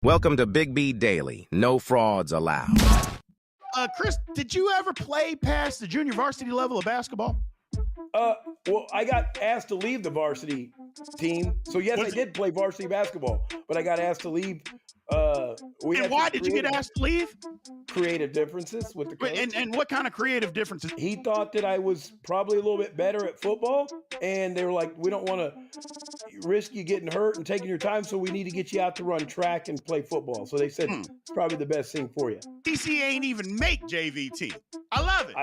Welcome to Big B Daily. No frauds allowed. Chris, did you ever play past the junior varsity level of basketball? Well, I got asked to leave the varsity team. So, yes, I did play varsity basketball, but I got asked to leave. And why did you get asked to leave? Creative differences with the coach. And what kind of creative differences? He thought that I was probably a little bit better at football, and they were like, we don't want to risk you getting hurt and taking your time, so we need to get you out to run track and play football. So they said it's probably the best thing for you. DC ain't even make JVT. I love it.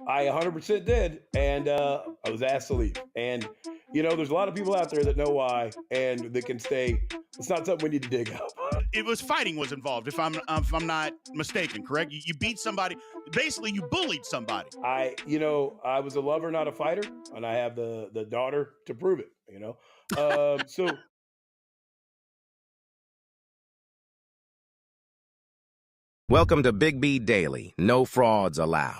I 100% did, and I was asked to leave. And, you know, there's a lot of people out there that know why and that can stay. It's not something we need to dig up. It was fighting was involved, if I'm not mistaken, correct? You beat somebody. Basically, you bullied somebody. I was a lover, not a fighter, and I have the daughter to prove it, you know. So Welcome to Big B Daily. No frauds allowed.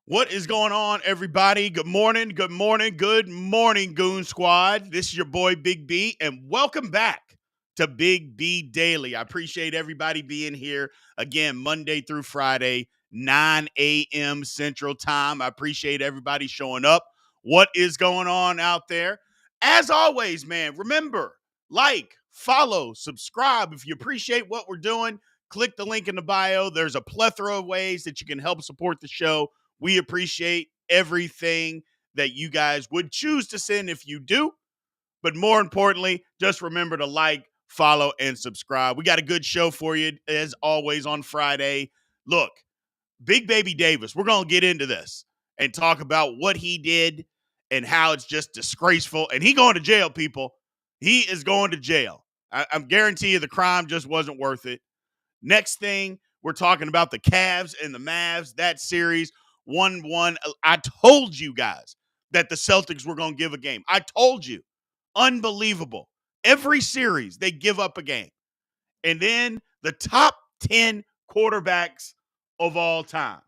What is going on, everybody? Good morning, Goon Squad. This is your boy, Big B, and welcome back to Big B Daily. I appreciate everybody being here again, Monday through Friday, 9 a.m. Central Time. I appreciate everybody showing up. What is going on out there? As always, man, remember, like, follow, subscribe. If you appreciate what we're doing, click the link in the bio. There's a plethora of ways that you can help support the show. We appreciate everything that you guys would choose to send if you do. But more importantly, just remember to like, follow, and subscribe. We got a good show for you, as always, on Friday. Look, Big Baby Davis, we're going to get into this and talk about what he did and how it's just disgraceful. And he going to jail, people. He is going to jail. I'm guaranteeing you the crime just wasn't worth it. Next thing, we're talking about the Cavs and the Mavs, that series. 1-1. I told you guys that the Celtics were going to give a game. I told you. Unbelievable. Every series, they give up a game. And then the top 10 quarterbacks of all time.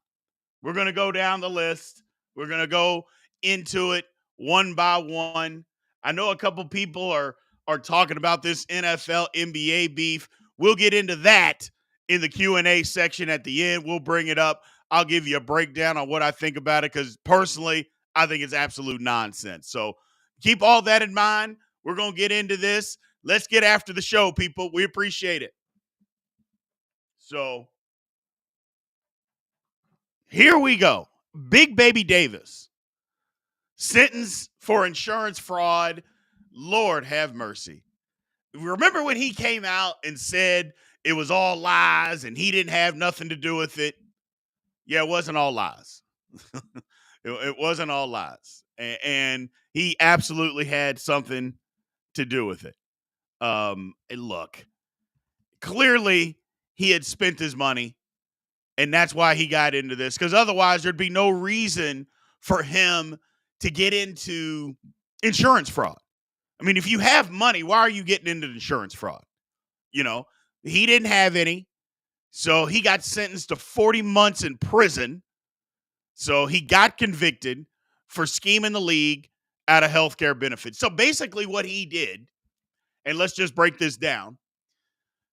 We're going to go down the list. We're going to go into it one by one. I know a couple people are talking about this NFL, NBA beef. We'll get into that in the Q&A section at the end. We'll bring it up. I'll give you a breakdown on what I think about it because personally, I think it's absolute nonsense. So keep all that in mind. We're going to get into this. Let's get after the show, people. We appreciate it. So here we go. Big Baby Davis, sentenced for insurance fraud. Lord have mercy. Remember when he came out and said it was all lies and he didn't have nothing to do with it? Yeah, it wasn't all lies. It wasn't all lies. And he absolutely had something to do with it. And look, clearly he had spent his money, and that's why he got into this, because otherwise there'd be no reason for him to get into insurance fraud. I mean, if you have money, why are you getting into insurance fraud? You know, he didn't have any. So he got sentenced to 40 months in prison. So he got convicted for scheming the league out of healthcare benefits. So basically what he did, and let's just break this down,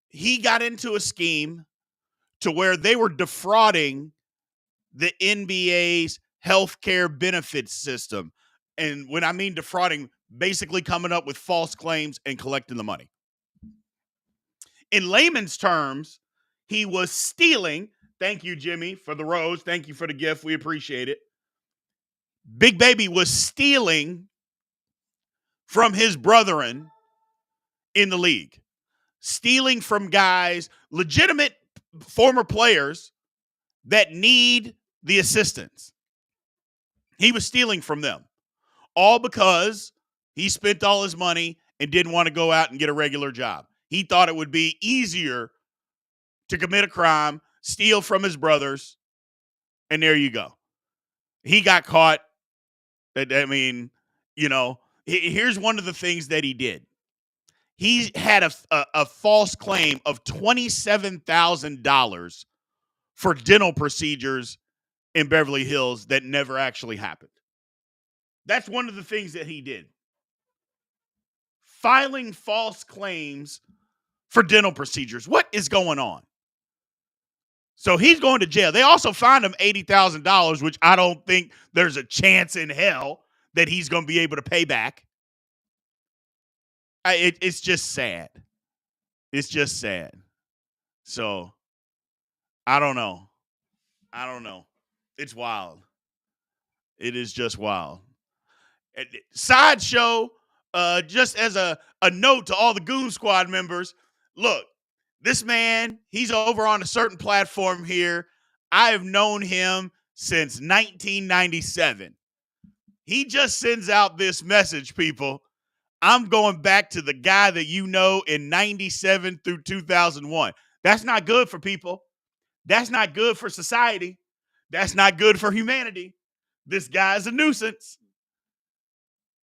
he got into a scheme to where they were defrauding the NBA's healthcare benefits system. And when I mean defrauding, basically coming up with false claims and collecting the money. In layman's terms, he was stealing. Thank you, Jimmy, for the rose. Thank you for the gift. We appreciate it. Big Baby was stealing from his brethren in the league. Stealing from guys, legitimate former players that need the assistance. He was stealing from them. All because he spent all his money and didn't want to go out and get a regular job. He thought it would be easier to commit a crime, steal from his brothers, and there you go. He got caught. I mean, you know, here's one of the things that he did. he had a false claim of $27,000 for dental procedures in Beverly Hills that never actually happened. That's one of the things that he did. Filing false claims for dental procedures. What is going on? So he's going to jail. They also fined him $80,000, which I don't think there's a chance in hell that he's going to be able to pay back. It's just sad. It's just sad. So I don't know. It's wild. It is just wild. Sideshow, just as a note to all the Goon Squad members, look, this man, he's over on a certain platform here. I have known him since 1997. He just sends out this message, people. I'm going back to the guy that you know in 97 through 2001. That's not good for people. That's not good for society. That's not good for humanity. This guy is a nuisance.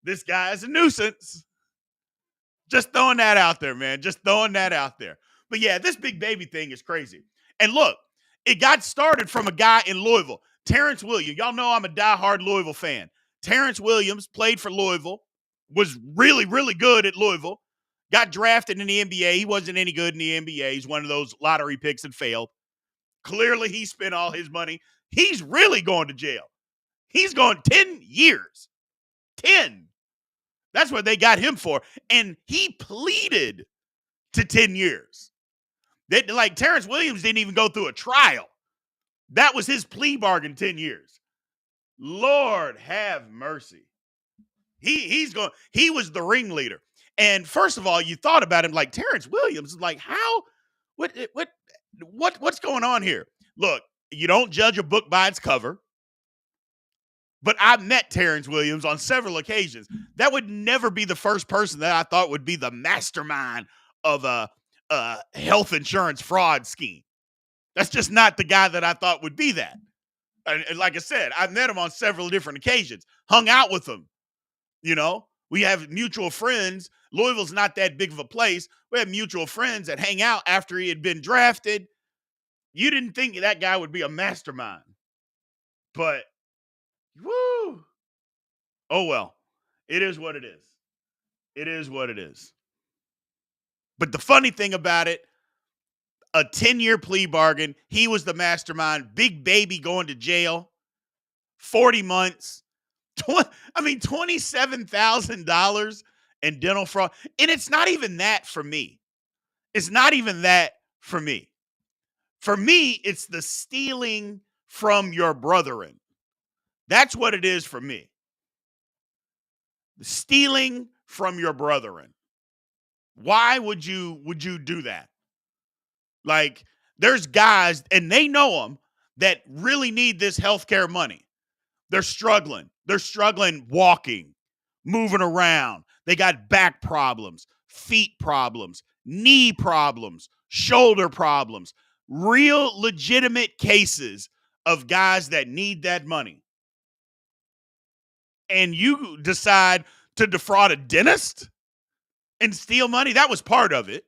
This guy is a nuisance. Just throwing that out there, man. Just throwing that out there. But yeah, this big baby thing is crazy. And look, it got started from a guy in Louisville, Terrence Williams. Y'all know I'm a diehard Louisville fan. Terrence Williams played for Louisville, was really, really good at Louisville, got drafted in the NBA. He wasn't any good in the NBA. He's one of those lottery picks and failed. Clearly, he spent all his money. He's really going to jail. He's going 10 years. 10. That's what they got him for. And he pleaded to 10 years. Like Terrence Williams didn't even go through a trial. That was his plea bargain, 10 years. Lord have mercy. He was the ringleader. And first of all, you thought about him like Terrence Williams, like how, what's going on here? Look, you don't judge a book by its cover. But I met Terrence Williams on several occasions. That would never be the first person that I thought would be the mastermind of a health insurance fraud scheme. That's just not the guy that I thought would be that. And like I said, I've met him on several different occasions, hung out with him. You know, we have mutual friends. Louisville's not that big of a place. We have mutual friends that hang out after he had been drafted. You didn't think that guy would be a mastermind. But, woo. Oh, well. It is what it is. It is what it is. But the funny thing about it, a 10-year plea bargain. He was the mastermind. Big baby going to jail. 40 months. $27,000 in dental fraud. And it's not even that for me. It's not even that for me. For me, it's the stealing from your brethren. That's what it is for me. Stealing from your brethren. Why would you do that? Like, there's guys, and they know them, that really need this healthcare money. They're struggling. They're struggling walking, moving around. They got back problems, feet problems, knee problems, shoulder problems. Real legitimate cases of guys that need that money. And you decide to defraud a dentist and steal money? That was part of it.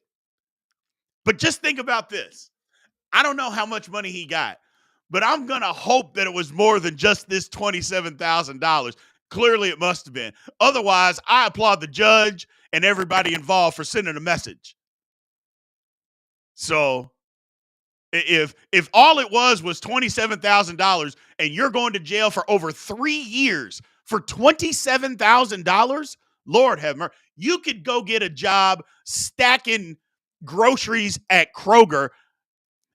But just think about this. I don't know how much money he got, but I'm going to hope that it was more than just this $27,000. Clearly, it must have been. Otherwise, I applaud the judge and everybody involved for sending a message. So, if all it was $27,000 and you're going to jail for over 3 years for $27,000, Lord have mercy. You could go get a job stacking groceries at Kroger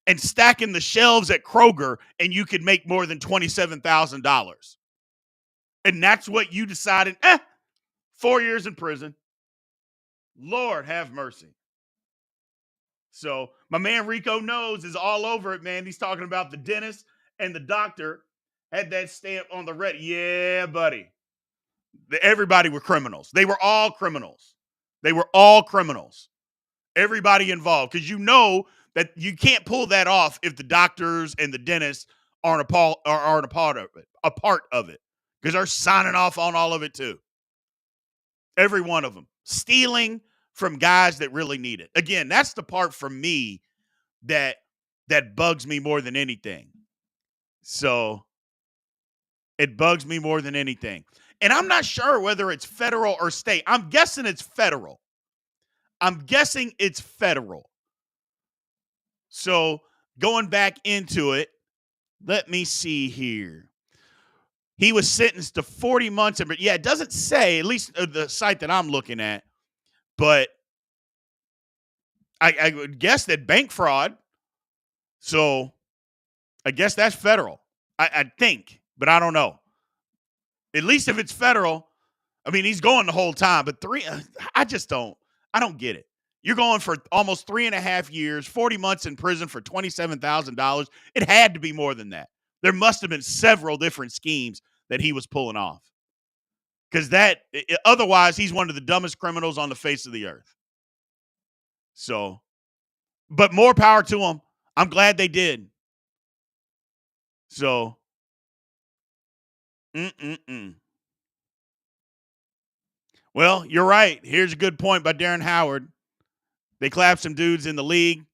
and stacking the shelves at Kroger, and you could make more than $27,000. And that's what you decided, 4 years in prison. Lord have mercy. So my man Rico Knows is all over it, man. He's talking about the dentist and the doctor had that stamp on the red. Yeah, buddy. Everybody were criminals. They were all criminals. They were all criminals. Everybody involved. Because you know that you can't pull that off if the doctors and the dentists aren't a part of it. Because they're signing off on all of it too. Every one of them. Stealing from guys that really need it. Again, that's the part for me that bugs me more than anything. So it bugs me more than anything. And I'm not sure whether it's federal or state. I'm guessing it's federal. So going back into it, let me see here. He was sentenced to 40 months. But yeah, it doesn't say, at least the site that I'm looking at, but I would guess that bank fraud. So I guess that's federal. I think, but I don't know. At least if it's federal, I mean, he's going the whole time. But I don't get it. You're going for almost 3.5 years, 40 months in prison for $27,000. It had to be more than that. There must have been several different schemes that he was pulling off. Because otherwise, he's one of the dumbest criminals on the face of the earth. So, but more power to him. I'm glad they did. So, well, you're right. Here's a good point by Darren Howard. They clapped some dudes in the league.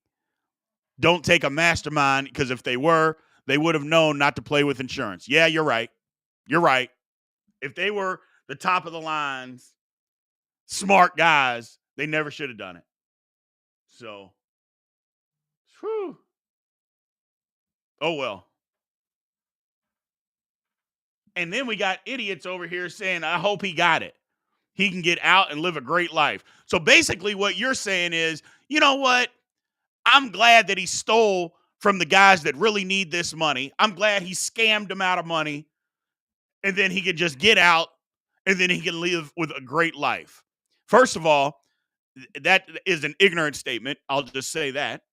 Don't take a mastermind, because if they were, they would have known not to play with insurance. Yeah, you're right. You're right. If they were the top of the lines, smart guys, they never should have done it. So, whew. Oh, well. And then we got idiots over here saying, I hope he got it. He can get out and live a great life. So basically what you're saying is, you know what? I'm glad that he stole from the guys that really need this money. I'm glad he scammed them out of money. And then he could just get out, and then he can live with a great life. First of all, that is an ignorant statement. I'll just say that.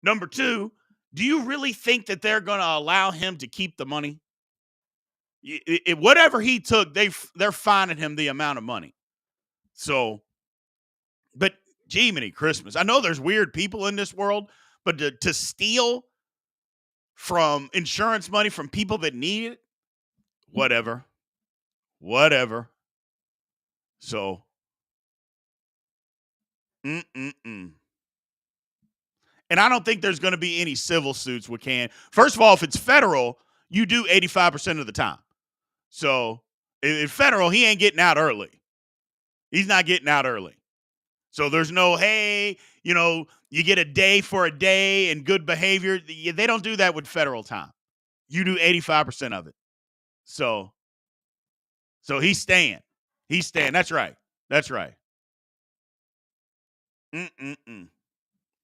Number two, do you really think that they're going to allow him to keep the money? Whatever he took, they're fining him the amount of money. So, but gee, many Christmas. I know there's weird people in this world, but to steal from insurance money from people that need it, whatever. So, And I don't think there's going to be any civil suits with Can. First of all, if it's federal, you do 85% of the time. So if federal, he ain't getting out early. He's not getting out early. So there's no, hey, you get a day for a day and good behavior. They don't do that with federal time. You do 85% of it. So he's staying. He's staying. That's right.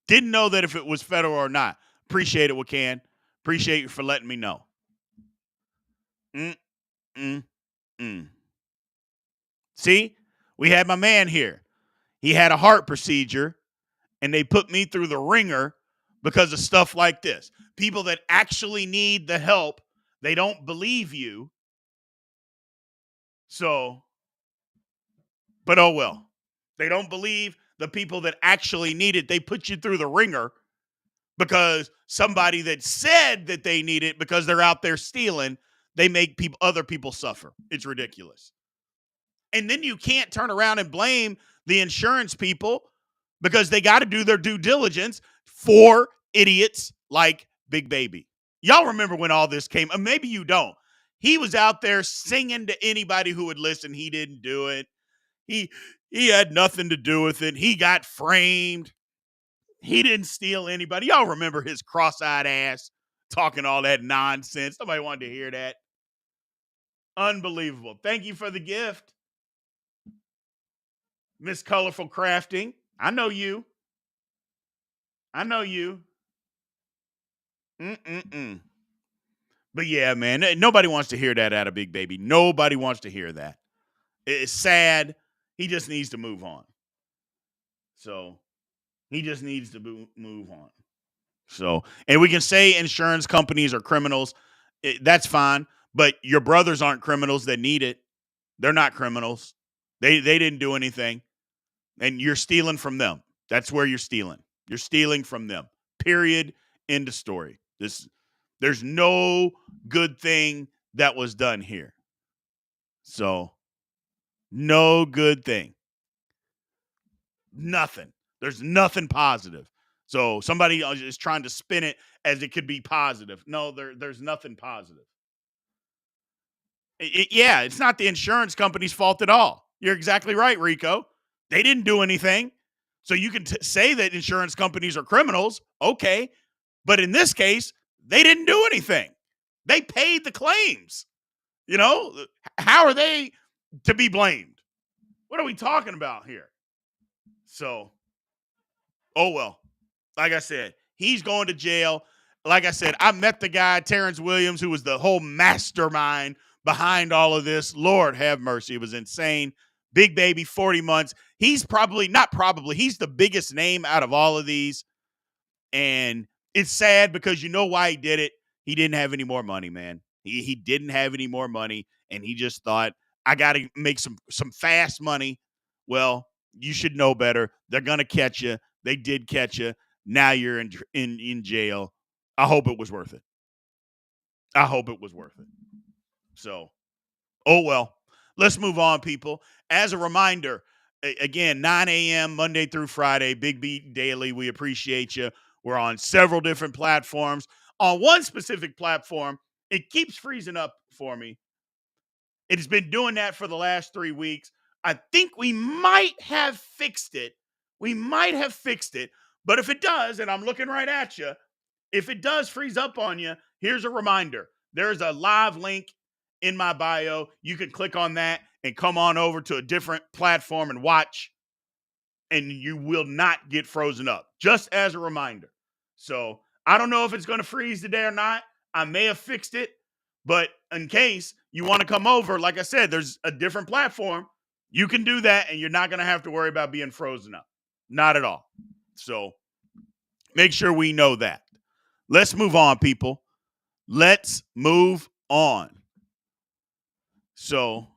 Didn't know that if it was federal or not. Appreciate it, Wakan. Appreciate you for letting me know. See, we had my man here. He had a heart procedure, and they put me through the ringer because of stuff like this. People that actually need the help, they don't believe you. So, but oh well. They don't believe the people that actually need it. They put you through the ringer because somebody that said that they need it because they're out there stealing, they make other people suffer. It's ridiculous. And then you can't turn around and blame the insurance people because they got to do their due diligence for idiots like Big Baby. Y'all remember when all this came? Maybe you don't. He was out there singing to anybody who would listen. He didn't do it. He had nothing to do with it. He got framed. He didn't steal anybody. Y'all remember his cross-eyed ass talking all that nonsense. Nobody wanted to hear that. Unbelievable. Thank you for the gift, Miss Colorful Crafting. I know you. But yeah, man, nobody wants to hear that out of Big Baby. Nobody wants to hear that. It's sad. He just needs to move on. So he just needs to move on. So, and we can say insurance companies are criminals. That's fine. But your brothers aren't criminals that need it. They're not criminals. They didn't do anything. And you're stealing from them. That's where you're stealing. You're stealing from them. Period. End of story. There's no good thing that was done here. So, no good thing. Nothing. There's nothing positive. So somebody is trying to spin it as it could be positive. No, there's nothing positive. Yeah, it's not the insurance company's fault at all. You're exactly right, Rico. They didn't do anything. So you can say that insurance companies are criminals. Okay. But in this case, they didn't do anything. They paid the claims. You know, how are they to be blamed? What are we talking about here? So, oh well. Like I said, he's going to jail. Like I said, I met the guy, Terrence Williams, who was the whole mastermind behind all of this. Lord have mercy. It was insane. Big baby, 40 months. He's he's the biggest name out of all of these. And it's sad because you know why he did it. He didn't have any more money, man. He didn't have any more money, and he just thought, I got to make some fast money. Well, you should know better. They're gonna catch you. They did catch you. Now you're in jail. I hope it was worth it. I hope it was worth it. So, oh well. Let's move on, people. As a reminder, again, 9 a.m. Monday through Friday, Big Beat Daily. We appreciate you. We're on several different platforms. On one specific platform, it keeps freezing up for me. It has been doing that for the last 3 weeks. I think we might have fixed it. But if it does, and I'm looking right at you, if it does freeze up on you, here's a reminder. There's a live link in my bio. You can click on that and come on over to a different platform and watch, and you will not get frozen up, just as a reminder. So I don't know if it's going to freeze today or not. I may have fixed it, but in case you want to come over, like I said, there's a different platform. You can do that, and you're not going to have to worry about being frozen up. Not at all. So make sure we know that. Let's move on, people. Let's move on. So,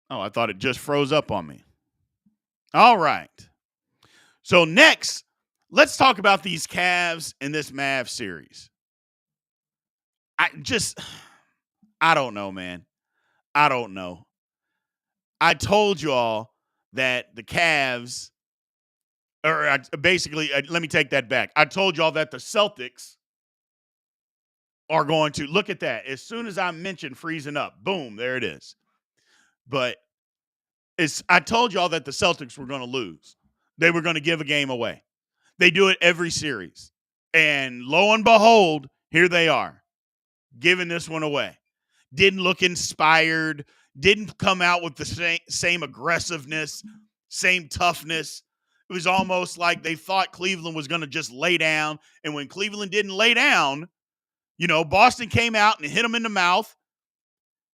I thought it just froze up on me. All right. So next, let's talk about these Cavs in this Mavs series. I don't know, man. I don't know. I told you all that the Cavs, let me take that back. I told you all that the Celtics are going to, look at that. As soon as I mentioned freezing up, boom, there it is. But I told you all that the Celtics were going to lose. They were going to give a game away. They do it every series. And lo and behold, here they are, giving this one away. Didn't look inspired, didn't come out with the same aggressiveness, same toughness. It was almost like they thought Cleveland was going to just lay down. And when Cleveland didn't lay down, Boston came out and hit them in the mouth.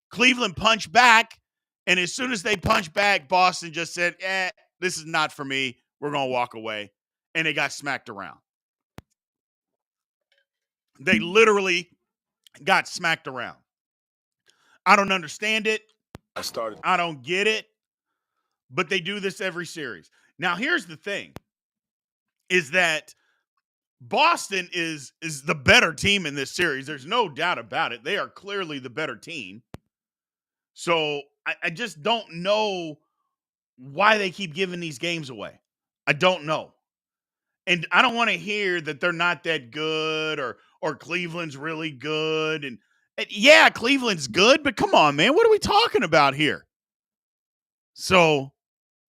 Cleveland punched back. And as soon as they punched back, Boston just said, this is not for me. We're going to walk away. And they got smacked around. They literally got smacked around. I don't understand it. I don't get it. But they do this every series. Now, here's the thing, is that Boston is the better team in this series. There's no doubt about it. They are clearly the better team. So I just don't know why they keep giving these games away. I don't know. And I don't want to hear that they're not that good or Cleveland's really good. And yeah, Cleveland's good, but come on, man. What are we talking about here? So,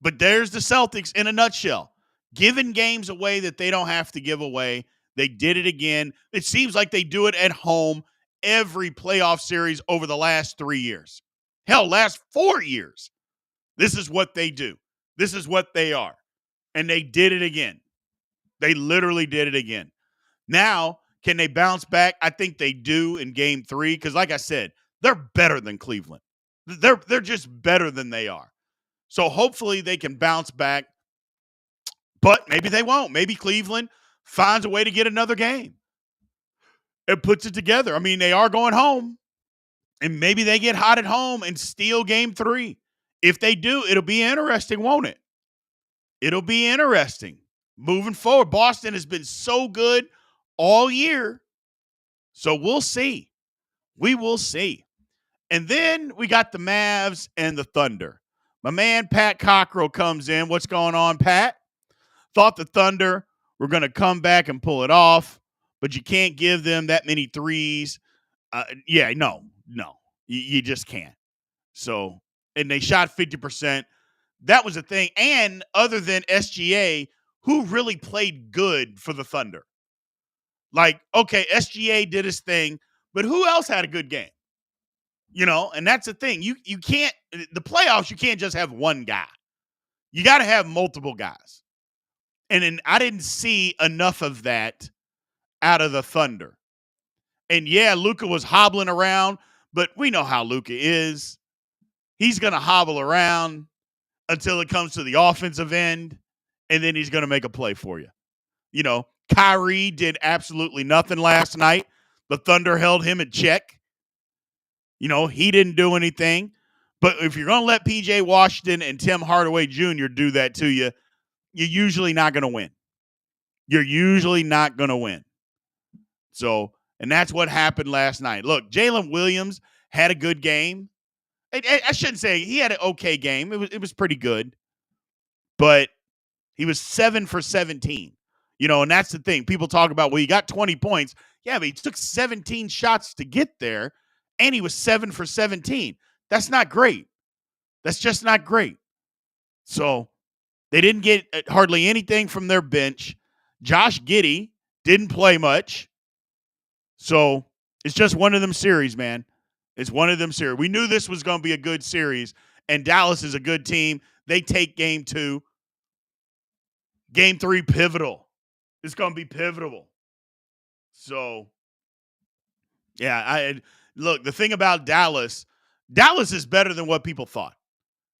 but there's the Celtics in a nutshell. Giving games away that they don't have to give away. They did it again. It seems like they do it at home every playoff series over the last 3 years. Hell, last 4 years. This is what they do. This is what they are. And they did it again. They literally did it again. Now, can they bounce back? I think they do in game 3 because, like I said, they're better than Cleveland. They're just better than they are. So hopefully they can bounce back, but maybe they won't. Maybe Cleveland finds a way to get another game. It puts it together. I mean, they are going home, and maybe they get hot at home and steal game 3. If they do, it'll be interesting, won't it? It'll be interesting. Moving forward, Boston has been so good all year. So we'll see. We will see. And then we got the Mavs and the Thunder. My man Pat Cockrell comes in. What's going on, Pat? Thought the Thunder were going to come back and pull it off, but you can't give them that many threes. No. You just can't. So, and they shot 50%. That was a thing. And other than SGA, who really played good for the Thunder? Like, okay, SGA did his thing, but who else had a good game? And that's the thing. You can't, the playoffs, you can't just have one guy. You got to have multiple guys. And then I didn't see enough of that out of the Thunder. And yeah, Luka was hobbling around, but we know how Luka is. He's going to hobble around until it comes to the offensive end, and then he's going to make a play for you. Kyrie did absolutely nothing last night. The Thunder held him in check. He didn't do anything. But if you're going to let P.J. Washington and Tim Hardaway Jr. do that to you, you're usually not going to win. You're usually not going to win. So, and that's what happened last night. Look, Jalen Williams had a good game. I shouldn't say he had an okay game. It was pretty good. But he was 7 for 17. And that's the thing. People talk about, well, he got 20 points. Yeah, but he took 17 shots to get there, and he was 7 for 17. That's not great. That's just not great. So they didn't get hardly anything from their bench. Josh Giddey didn't play much. So it's just one of them series, man. It's one of them series. We knew this was going to be a good series, and Dallas is a good team. They take game 2. Game 3, pivotal. It's going to be pivotal. So, yeah, look, the thing about Dallas is better than what people thought.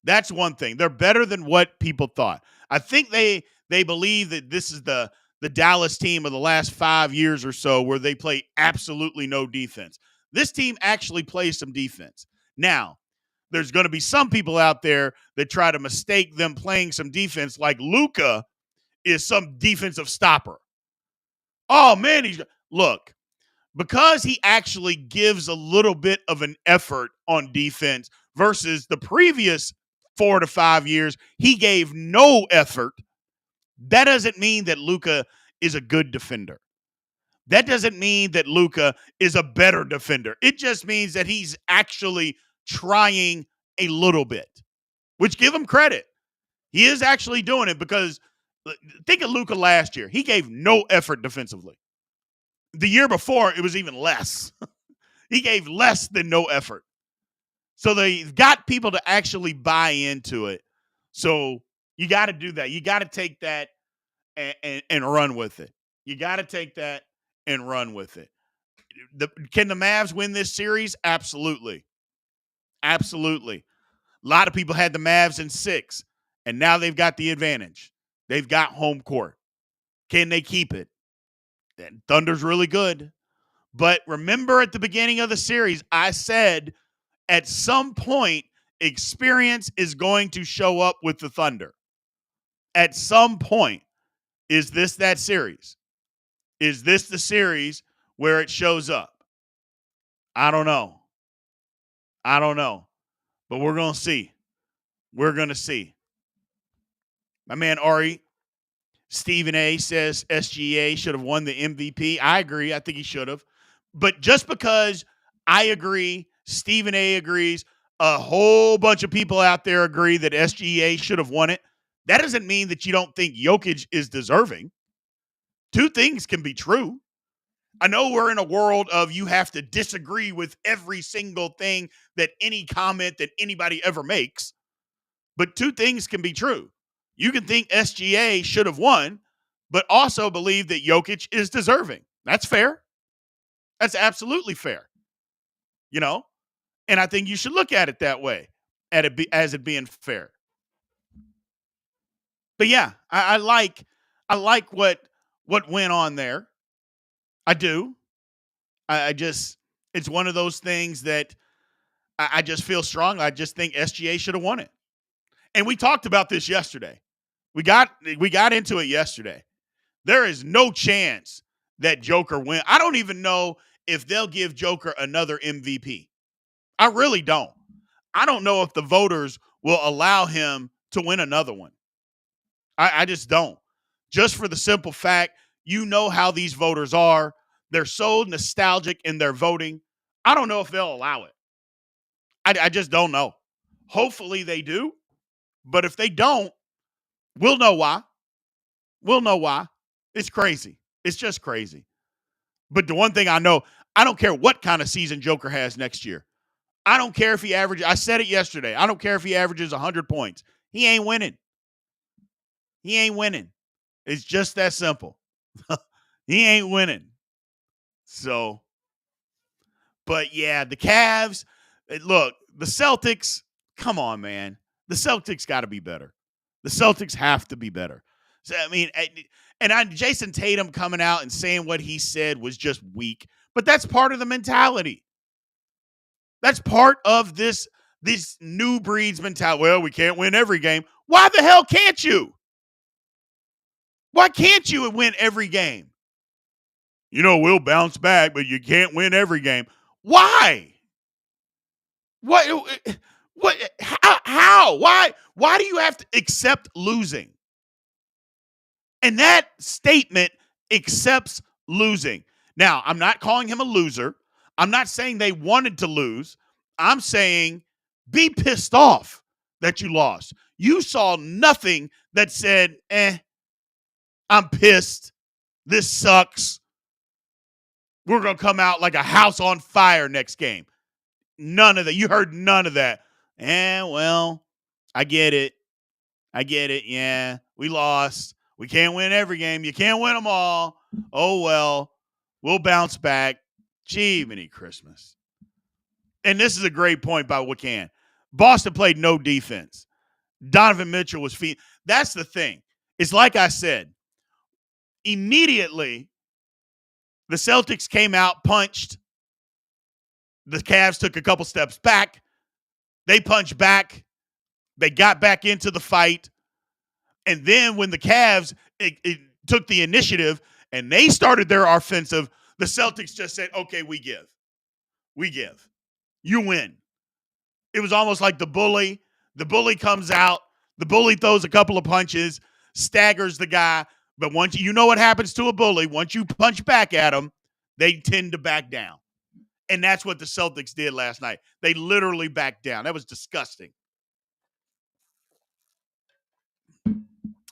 That's one thing. They're better than what people thought. I think they believe that this is the Dallas team of the last 5 years or so where they play absolutely no defense. This team actually plays some defense. Now, there's going to be some people out there that try to mistake them playing some defense like Luka is some defensive stopper. Oh, man, look, because he actually gives a little bit of an effort on defense versus the previous 4 to 5 years, he gave no effort. That doesn't mean that Luka is a good defender. That doesn't mean that Luka is a better defender. It just means that he's actually trying a little bit, which give him credit. He is actually doing it because think of Luka last year. He gave no effort defensively. The year before, it was even less. He gave less than no effort. So they've got people to actually buy into it. So you got to do that. You got to take that and run with it. You got to take that and run with it. Can the Mavs win this series? Absolutely. Absolutely. A lot of people had the Mavs in 6, and now they've got the advantage. They've got home court. Can they keep it? Thunder's really good. But remember at the beginning of the series, I said at some point, experience is going to show up with the Thunder. At some point, is this that series? Is this the series where it shows up? I don't know. But we're going to see. We're going to see. My man Ari, Stephen A. says SGA should have won the MVP. I agree. I think he should have. But just because I agree, Stephen A. agrees, a whole bunch of people out there agree that SGA should have won it, that doesn't mean that you don't think Jokic is deserving. Two things can be true. I know we're in a world of you have to disagree with every single thing that any comment that anybody ever makes, but two things can be true. You can think SGA should have won, but also believe that Jokic is deserving. That's fair. That's absolutely fair. And I think you should look at it that way, as it being fair. But yeah, I like what went on there. I do. I just, it's one of those things that I just feel strong. I just think SGA should have won it. And we talked about this yesterday. We got into it yesterday. There is no chance that Joker win. I don't even know if they'll give Joker another MVP. I really don't. I don't know if the voters will allow him to win another one. I just don't. Just for the simple fact, you know how these voters are. They're so nostalgic in their voting. I don't know if they'll allow it. I just don't know. Hopefully they do. But if they don't, we'll know why. We'll know why. It's crazy. It's just crazy. But the one thing I know, I don't care what kind of season Joker has next year. I don't care if he averages, I said it yesterday, I don't care if he averages 100 points. He ain't winning. He ain't winning. It's just that simple. He ain't winning. So, but yeah, the Cavs, look, the Celtics, come on, man. The Celtics got to be better. The Celtics have to be better. So, I mean, Jason Tatum coming out and saying what he said was just weak, but that's part of the mentality. That's part of this new breed's mentality. Well, we can't win every game. Why the hell can't you? Why can't you win every game? You know, we'll bounce back, but you can't win every game. Why? What? How? Why do you have to accept losing? And that statement accepts losing. Now, I'm not calling him a loser. I'm not saying they wanted to lose. I'm saying be pissed off that you lost. You saw nothing that said, I'm pissed. This sucks. We're going to come out like a house on fire next game. None of that. You heard none of that. Well, I get it. Yeah, we lost. We can't win every game. You can't win them all. Oh, well, we'll bounce back. Gee, many Christmas. And this is a great point by Wakan. Boston played no defense. Donovan Mitchell was That's the thing. It's like I said, immediately the Celtics came out, punched. The Cavs took a couple steps back. They punched back. They got back into the fight. And then when the Cavs it took the initiative and they started their offensive, the Celtics just said, okay, we give. We give. You win. It was almost like the bully. The bully comes out. The bully throws a couple of punches, staggers the guy. But once you know what happens to a bully, once you punch back at them, they tend to back down. And that's what the Celtics did last night. They literally backed down. That was disgusting.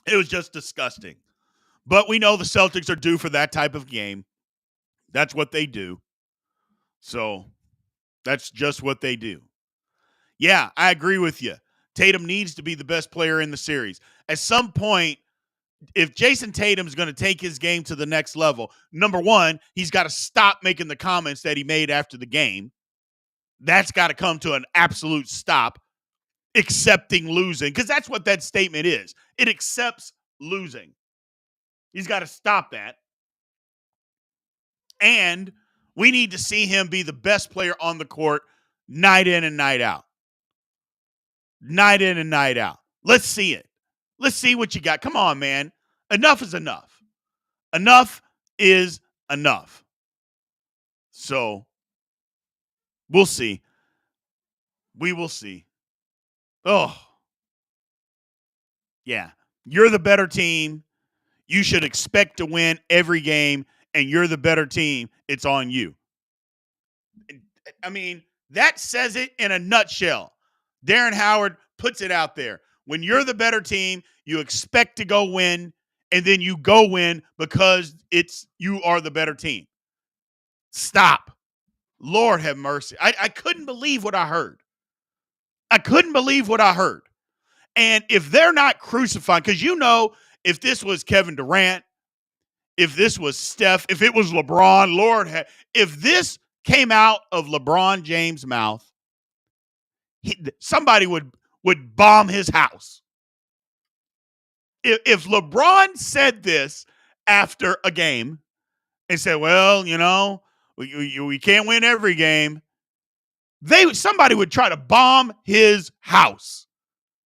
It was just disgusting. But we know the Celtics are due for that type of game. That's what they do. So that's just what they do. Yeah, I agree with you. Tatum needs to be the best player in the series. At some point, if Jason Tatum's going to take his game to the next level, number one, he's got to stop making the comments that he made after the game. That's got to come to an absolute stop, accepting losing, because that's what that statement is. It accepts losing. He's got to stop that. And we need to see him be the best player on the court night in and night out. Night in and night out. Let's see it. Let's see what you got. Come on, man. Enough is enough. Enough is enough. So we'll see. We will see. Oh, yeah. You're the better team. You should expect to win every game, and you're the better team. It's on you. I mean, that says it in a nutshell. Darren Howard puts it out there. When you're the better team, you expect to go win, and then you go win because you are the better team. Stop. Lord have mercy. I couldn't believe what I heard. I couldn't believe what I heard. And if they're not crucified, because if this was Kevin Durant, if this was Steph, if it was LeBron, if this came out of LeBron James' mouth, somebody would bomb his house. If LeBron said this after a game and said, well, we can't win every game, somebody would try to bomb his house.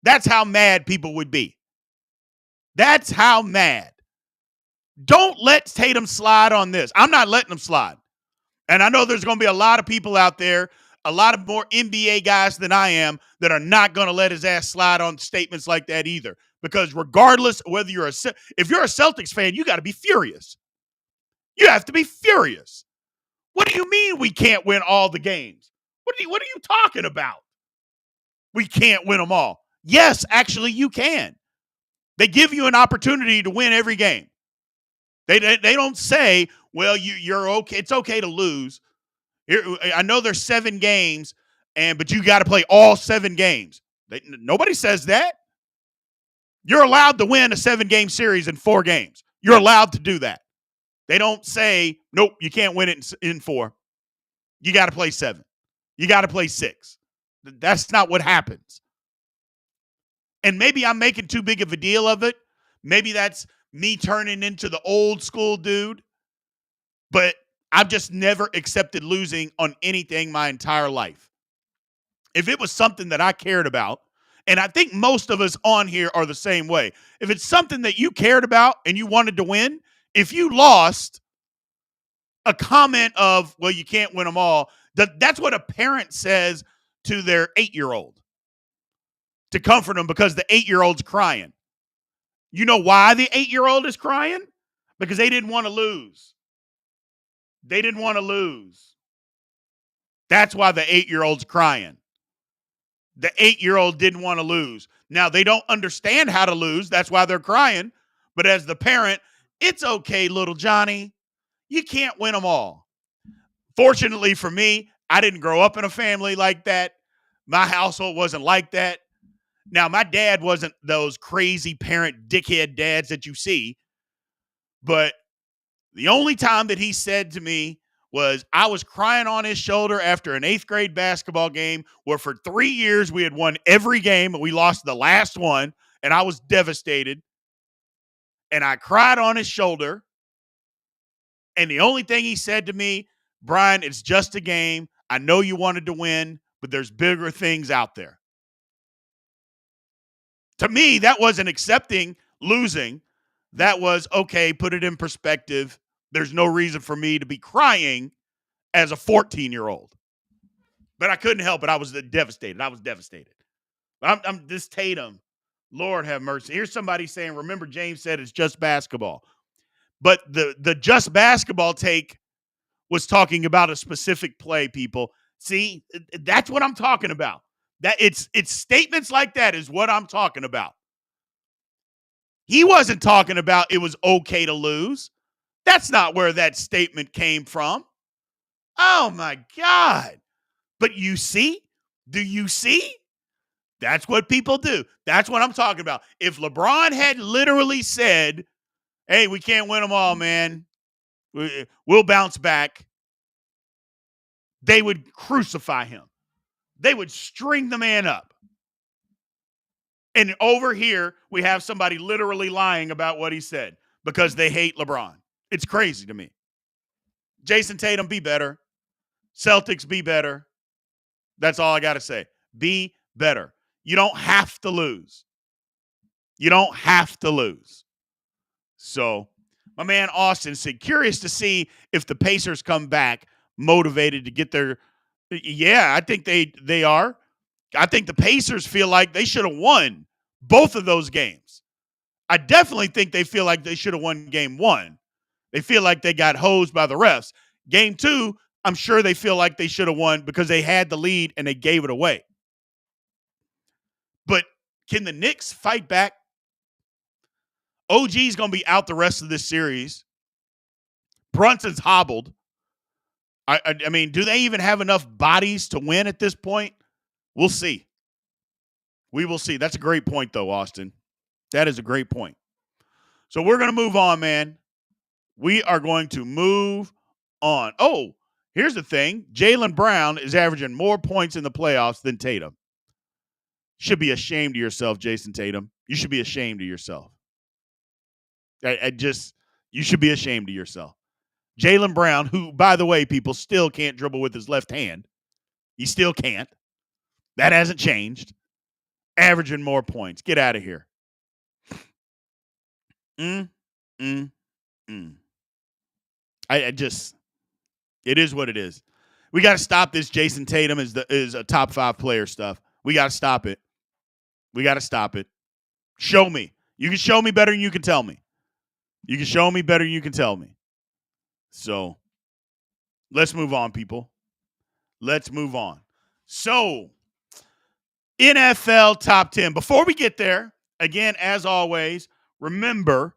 That's how mad people would be. That's how mad. Don't let Tatum slide on this. I'm not letting him slide. And I know there's going to be a lot of people out there, a lot of more NBA guys than I am that are not going to let his ass slide on statements like that either. Because regardless of whether if you're a Celtics fan, you got to be furious. You have to be furious. What do you mean we can't win all the games? What are you talking about? We can't win them all. Yes, actually, you can. They give you an opportunity to win every game. They don't say, well, you're okay. It's okay to lose. I know there's 7 games, but you got to play all 7 games. Nobody says that. You're allowed to win a 7-game series in 4 games. You're allowed to do that. They don't say, nope, you can't win it in 4. You got to play 7. You got to play 6. That's not what happens. And maybe I'm making too big of a deal of it. Maybe that's me turning into the old school dude. But I've just never accepted losing on anything my entire life. If it was something that I cared about, and I think most of us on here are the same way. If it's something that you cared about and you wanted to win, if you lost, a comment of, well, you can't win them all, that's what a parent says to their 8-year-old to comfort them because the 8-year-old's crying. You know why the 8-year-old is crying? Because they didn't want to lose. They didn't want to lose. That's why the 8-year-old's crying. The 8-year-old didn't want to lose. Now, they don't understand how to lose. That's why they're crying. But as the parent, it's okay, little Johnny. You can't win them all. Fortunately for me, I didn't grow up in a family like that. My household wasn't like that. Now, my dad wasn't those crazy parent dickhead dads that you see. But the only time that he said to me was I was crying on his shoulder after an 8th grade basketball game where for 3 years we had won every game and we lost the last one, and I was devastated. And I cried on his shoulder. And the only thing he said to me, Brian, it's just a game. I know you wanted to win, but there's bigger things out there. To me, that wasn't accepting losing. That was, okay, put it in perspective. There's no reason for me to be crying as a 14-year-old. But I couldn't help it. I was devastated. I'm this Tatum. Lord have mercy. Here's somebody saying, remember James said it's just basketball. But the just basketball take was talking about a specific play, people. See, that's what I'm talking about. That it's statements like that is what I'm talking about. He wasn't talking about it was okay to lose. That's not where that statement came from. Oh my God. But you see? Do you see? That's what people do. That's what I'm talking about. If LeBron had literally said, hey, we can't win them all, man. We'll bounce back. They would crucify him. They would string the man up. And over here, we have somebody literally lying about what he said because they hate LeBron. It's crazy to me. Jason Tatum, be better. Celtics, be better. That's all I got to say. Be better. You don't have to lose. You don't have to lose. So, my man Austin said, curious to see if the Pacers come back motivated to get their. Yeah, I think they are. I think the Pacers feel like they should have won both of those games. I definitely think they feel like they should have won game 1. They feel like they got hosed by the refs. Game 2, I'm sure they feel like they should have won because they had the lead and they gave it away. But can the Knicks fight back? OG's going to be out the rest of this series. Brunson's hobbled. I mean, do they even have enough bodies to win at this point? We'll see. We will see. That's a great point, though, Austin. That is a great point. So we're going to move on, man. We are going to move on. Oh, here's the thing. Jaylen Brown is averaging more points in the playoffs than Tatum. Should be ashamed of yourself, Jason Tatum. You should be ashamed of yourself. You should be ashamed of yourself. Jaylen Brown, who, by the way, people still can't dribble with his left hand. He still can't. That hasn't changed. Averaging more points. Get out of here. It is what it is. We got to stop this Jason Tatum is a top 5 player stuff. We got to stop it. We got to stop it. Show me. You can show me better than you can tell me. You can show me better than you can tell me. So let's move on, people. Let's move on. So, NFL top 10. Before we get there, again, as always, remember,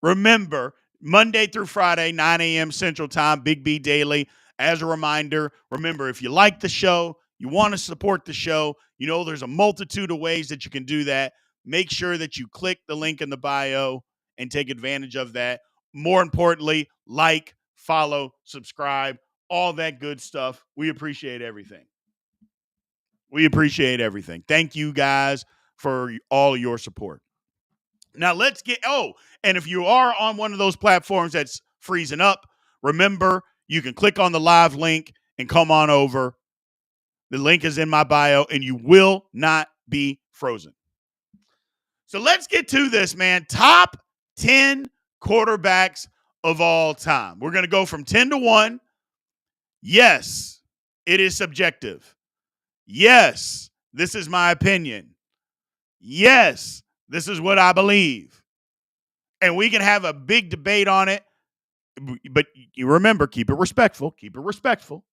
Monday through Friday, 9 a.m. Central Time, Big B Daily. As a reminder, remember, if you like the show, you want to support the show, there's a multitude of ways that you can do that. Make sure that you click the link in the bio and take advantage of that. More importantly, like, follow, subscribe, all that good stuff. We appreciate everything. We appreciate everything. Thank you guys for all your support. Now let's get, and if you are on one of those platforms that's freezing up, remember, you can click on the live link and come on over. The link is in my bio, and you will not be frozen. So let's get to this, man. Top 10 quarterbacks of all time. We're going to go from 10 to 1. Yes, it is subjective. Yes, this is my opinion. Yes, this is what I believe. And we can have a big debate on it. But you remember, keep it respectful. Keep it respectful.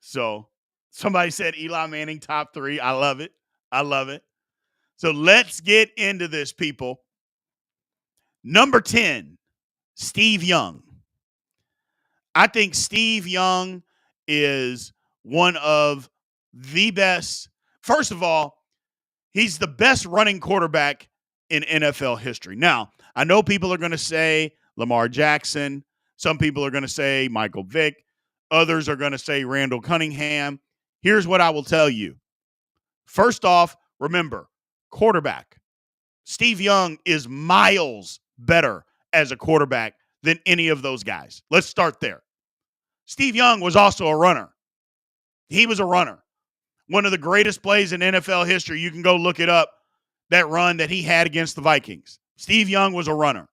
So somebody said Eli Manning top 3. I love it. I love it. So let's get into this, people. Number 10, Steve Young. I think Steve Young is one of the best. First of all, he's the best running quarterback in NFL history. Now, I know people are going to say Lamar Jackson. Some people are going to say Michael Vick. Others are going to say Randall Cunningham. Here's what I will tell you. First off, remember, quarterback. Steve Young is miles better as a quarterback than any of those guys. Let's start there. Steve Young was also a runner. He was a runner. One of the greatest plays in NFL history. You can go look it up, that run that he had against the Vikings. Steve Young was a runner.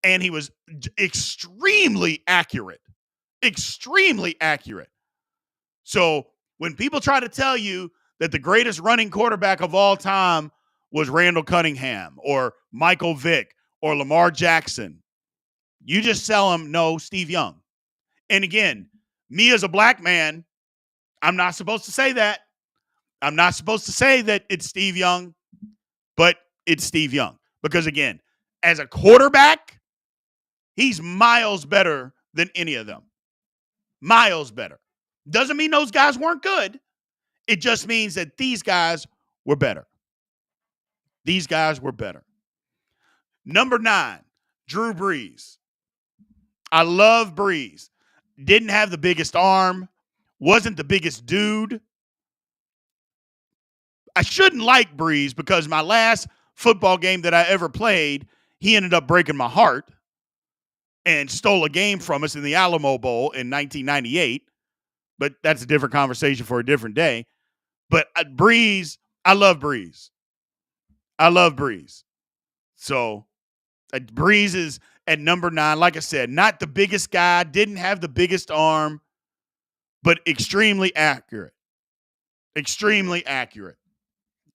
And he was extremely accurate. Extremely accurate. So when people try to tell you that the greatest running quarterback of all time was Randall Cunningham or Michael Vick or Lamar Jackson, you just tell them, no, Steve Young. And again, me as a black man, I'm not supposed to say that. I'm not supposed to say that it's Steve Young, but it's Steve Young. Because again, as a quarterback, he's miles better than any of them. Miles better. Doesn't mean those guys weren't good. It just means that these guys were better. These guys were better. Number 9, Drew Brees. I love Brees. Didn't have the biggest arm. Wasn't the biggest dude. I shouldn't like Brees because my last football game that I ever played, he ended up breaking my heart and stole a game from us in the Alamo Bowl in 1998. But that's a different conversation for a different day. But Brees, I love Brees. I love Brees. So Brees is at number 9. Like I said, not the biggest guy, didn't have the biggest arm, but extremely accurate. Extremely accurate.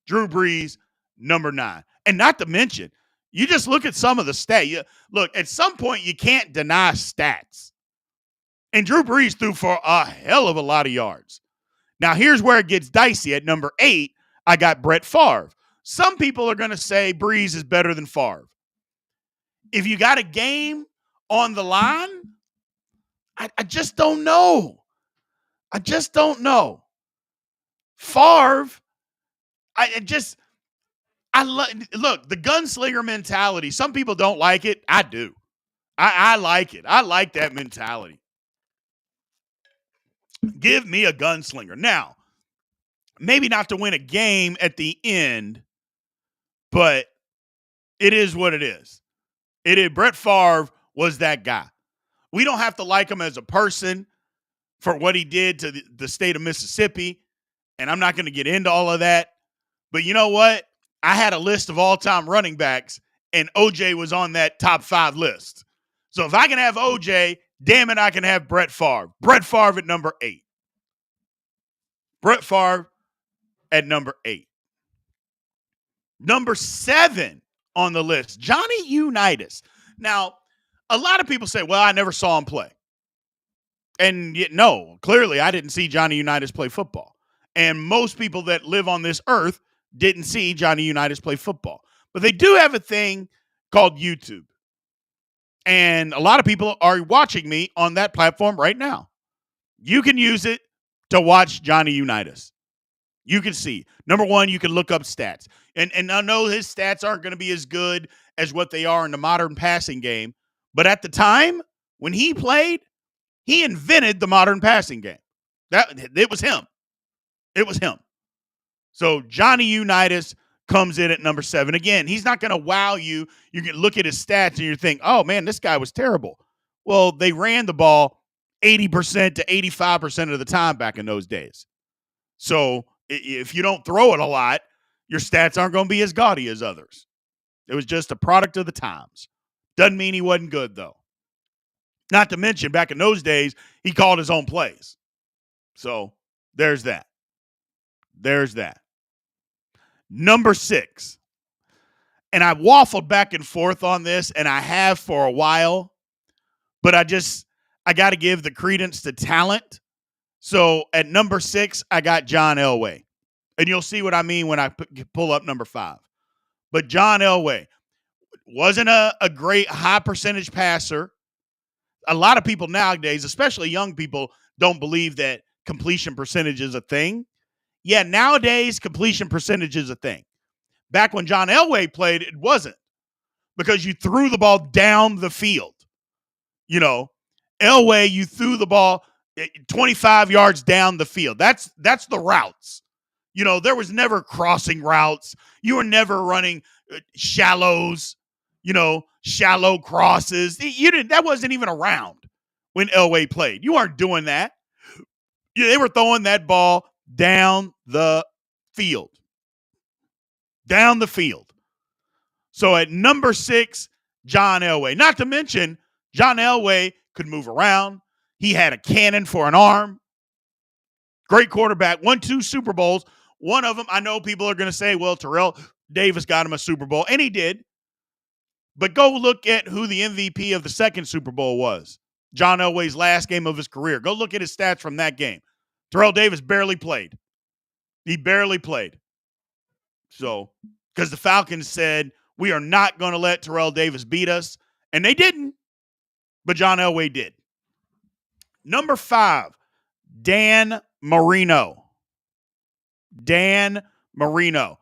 Drew Brees, number 9. And not to mention, you just look at some of the stats. Look, at some point, you can't deny stats. And Drew Brees threw for a hell of a lot of yards. Now, here's where it gets dicey. At number 8, I got Brett Favre. Some people are going to say Brees is better than Favre. If you got a game on the line, I just don't know. I just don't know. Favre, look, the gunslinger mentality. Some people don't like it. I do. I like it. I like that mentality. Give me a gunslinger. Now, maybe not to win a game at the end, but it is what it is. Brett Favre was that guy. We don't have to like him as a person for what he did to the state of Mississippi, and I'm not going to get into all of that. But you know what? I had a list of all-time running backs, and OJ was on that top 5 list. So if I can have OJ, Damn it, I can have Brett Favre. Brett Favre at number 8. Brett Favre at number 8. Number 7 on the list, Johnny Unitas. Now, a lot of people say, well, I never saw him play. And yet, no, clearly I didn't see Johnny Unitas play football. And most people that live on this earth didn't see Johnny Unitas play football. But they do have a thing called YouTube. And a lot of people are watching me on that platform right now. You can use it to watch Johnny Unitas. You can see. Number one, you can look up stats. And I know his stats aren't going to be as good as what they are in the modern passing game. But at the time when he played, he invented the modern passing game. It was him. It was him. So Johnny Unitas comes in at number 7. Again, he's not going to wow you. You can look at his stats and you think, oh, man, this guy was terrible. Well, they ran the ball 80% to 85% of the time back in those days. So if you don't throw it a lot, your stats aren't going to be as gaudy as others. It was just a product of the times. Doesn't mean he wasn't good, though. Not to mention, back in those days, he called his own plays. So there's that. There's that. Number 6. And I waffled back and forth on this, and I have for a while, but I got to give the credence to talent. So at number 6, I got John Elway. And you'll see what I mean when I pull up number 5. But John Elway wasn't a great high percentage passer. A lot of people nowadays, especially young people, don't believe that completion percentage is a thing. Yeah, nowadays completion percentage is a thing. Back when John Elway played, it wasn't, because you threw the ball down the field. You know, Elway, you threw the ball 25 yards down the field. That's the routes. You know, there was never crossing routes. You were never running shallows, shallow crosses. That wasn't even around when Elway played. You aren't doing that. They were throwing that ball down the field. Down the field. So at number 6, John Elway. Not to mention, John Elway could move around. He had a cannon for an arm. Great quarterback. Won 2 Super Bowls. One of them, I know people are going to say, well, Terrell Davis got him a Super Bowl, and he did. But go look at who the MVP of the second Super Bowl was. John Elway's last game of his career. Go look at his stats from that game. Terrell Davis barely played. He barely played. So, because the Falcons said, we are not going to let Terrell Davis beat us. And they didn't. But John Elway did. Number 5, Dan Marino. Dan Marino.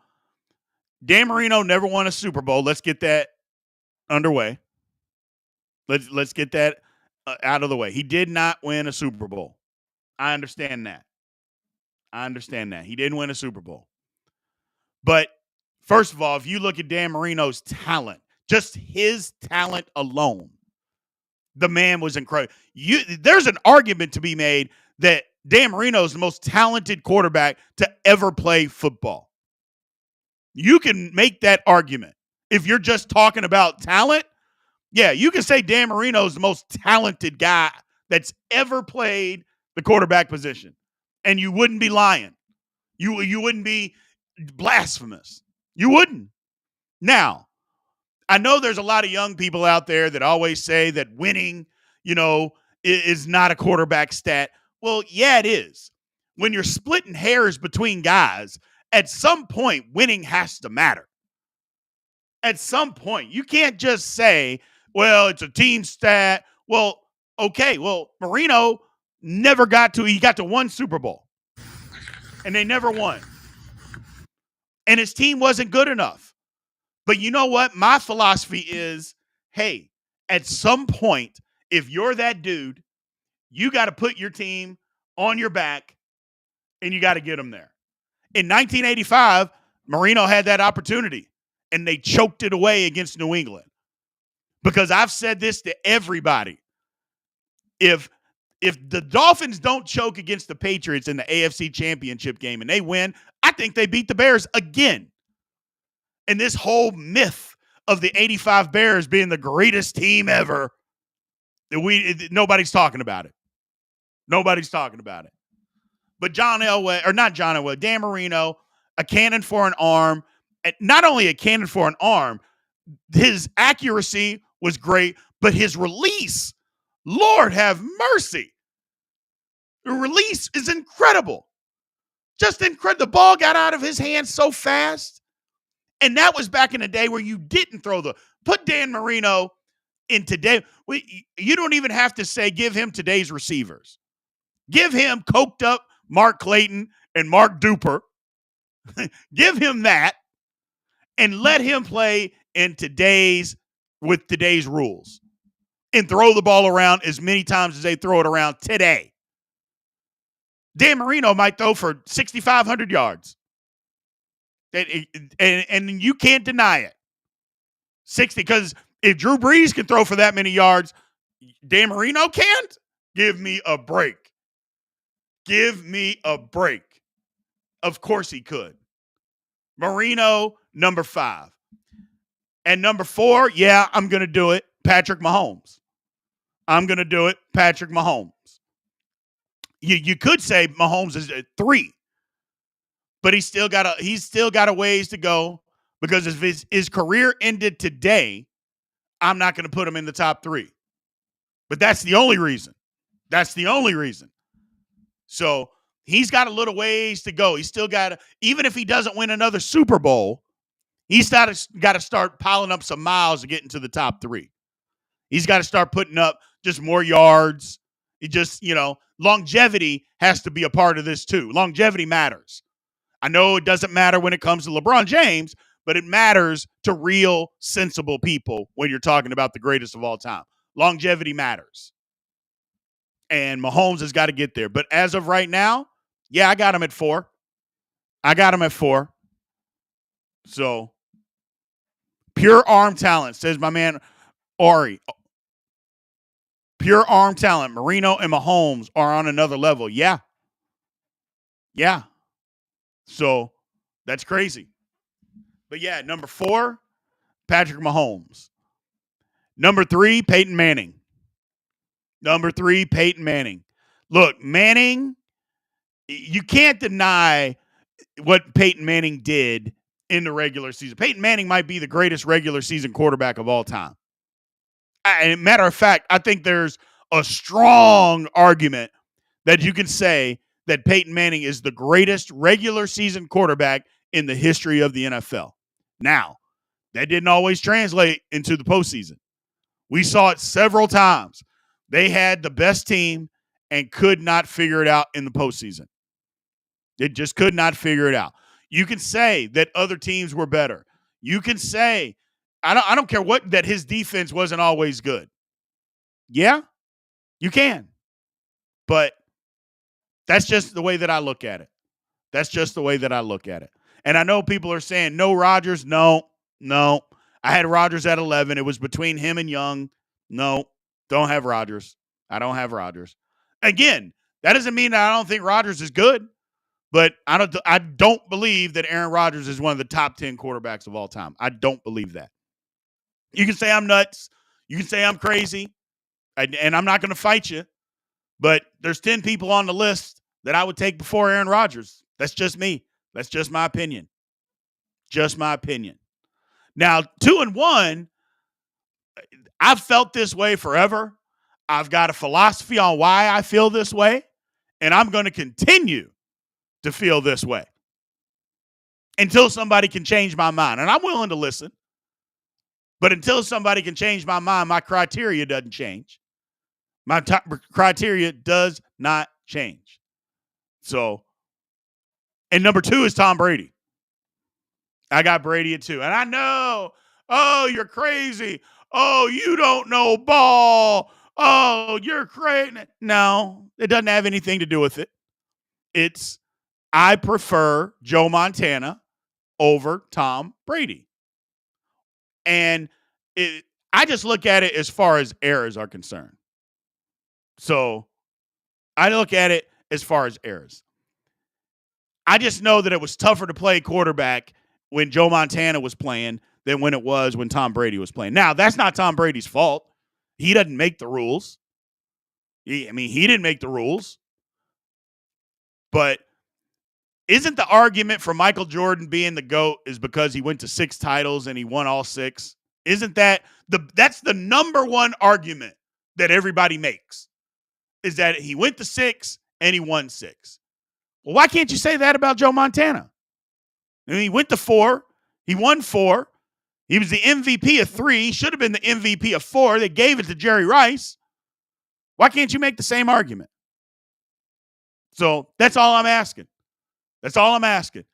Dan Marino never won a Super Bowl. Let's get that underway. Let's get that out of the way. He did not win a Super Bowl. I understand that. He didn't win a Super Bowl. But first of all, if you look at Dan Marino's talent, just his talent alone, the man was incredible. There's an argument to be made that Dan Marino is the most talented quarterback to ever play football. You can make that argument. If you're just talking about talent, yeah, you can say Dan Marino is the most talented guy that's ever played the quarterback position. And you wouldn't be lying. You wouldn't be blasphemous. You wouldn't. Now, I know there's a lot of young people out there that always say that winning, is not a quarterback stat. Well, yeah, it is. When you're splitting hairs between guys, at some point, winning has to matter. At some point, you can't just say, well, it's a team stat. Well, okay. Well, Marino he got to 1 Super Bowl. And they never won. And his team wasn't good enough. But you know what? My philosophy is, hey, at some point, if you're that dude, you got to put your team on your back and you got to get them there. In 1985, Marino had that opportunity and they choked it away against New England. Because I've said this to everybody. If the Dolphins don't choke against the Patriots in the AFC Championship game and they win, I think they beat the Bears again. And this whole myth of the 85 Bears being the greatest team ever, Nobody's talking about it. Nobody's talking about it. But Dan Marino, a cannon for an arm. Not only a cannon for an arm, his accuracy was great, but his release, Lord have mercy. The release is incredible. Just incredible. The ball got out of his hands so fast. And that was back in the day where you didn't put Dan Marino in today. You don't even have to say give him today's receivers. Give him coked up Mark Clayton and Mark Duper. Give him that and let him play with today's rules and throw the ball around as many times as they throw it around today. Dan Marino might throw for 6,500 yards. And you can't deny it. 60, because if Drew Brees can throw for that many yards, Dan Marino can't? Give me a break. Give me a break. Of course he could. Marino, number 5. And number 4, yeah, I'm going to do it, Patrick Mahomes. I'm going to do it, Patrick Mahomes. You could say Mahomes is at 3. But he's still got a ways to go, because if his career ended today, I'm not going to put him in the top 3. But that's the only reason. That's the only reason. So he's got a little ways to go. He's still got even if he doesn't win another Super Bowl, he's got to start piling up some miles to get into the top 3. He's got to start putting up just more yards. Longevity has to be a part of this too. Longevity matters. I know it doesn't matter when it comes to LeBron James, but it matters to real, sensible people when you're talking about the greatest of all time. Longevity matters. And Mahomes has got to get there. But as of right now, yeah, I got him at 4. So, pure arm talent, says my man Ari. Pure arm talent. Marino and Mahomes are on another level. Yeah. Yeah. So, that's crazy. But yeah, number 4, Patrick Mahomes. Number 3, Peyton Manning. Look, Manning, you can't deny what Peyton Manning did in the regular season. Peyton Manning might be the greatest regular season quarterback of all time. And matter of fact, I think there's a strong argument that you can say that Peyton Manning is the greatest regular season quarterback in the history of the NFL. Now, that didn't always translate into the postseason. We saw it several times. They had the best team and could not figure it out in the postseason. They just could not figure it out. You can say that other teams were better. You can say, I don't care that his defense wasn't always good. Yeah, you can. But that's just the way that I look at it. And I know people are saying, no Rodgers. No. I had Rodgers at 11. It was between him and Young. No, don't have Rodgers. I don't have Rodgers. Again, that doesn't mean that I don't think Rodgers is good, but I don't believe that Aaron Rodgers is one of the top 10 quarterbacks of all time. I don't believe that. You can say I'm nuts. You can say I'm crazy, and I'm not going to fight you, but there's 10 people on the list that I would take before Aaron Rodgers. That's just me. That's just my opinion. Now, 2-1, I've felt this way forever. I've got a philosophy on why I feel this way, and I'm going to continue to feel this way until somebody can change my mind. And I'm willing to listen, but until somebody can change my mind, my criteria doesn't change. My criteria does not change. So, and number 2 is Tom Brady. I got Brady at 2. And I know, oh, you're crazy. Oh, you don't know ball. Oh, you're crazy. No, it doesn't have anything to do with it. I prefer Joe Montana over Tom Brady. And I just look at it as far as errors are concerned. So I look at it as far as errors. I just know that it was tougher to play quarterback when Joe Montana was playing than when it was when Tom Brady was playing. Now, that's not Tom Brady's fault. He doesn't make the rules. He didn't make the rules. But isn't the argument for Michael Jordan being the GOAT is because he went to 6 titles and he won all 6? Isn't that's the number one argument that everybody makes, is that he went to 6 and he won 6. Well, why can't you say that about Joe Montana? He went to 4. He won 4. He was the MVP of 3. He should have been the MVP of 4. They gave it to Jerry Rice. Why can't you make the same argument? So that's all I'm asking. That's all I'm asking.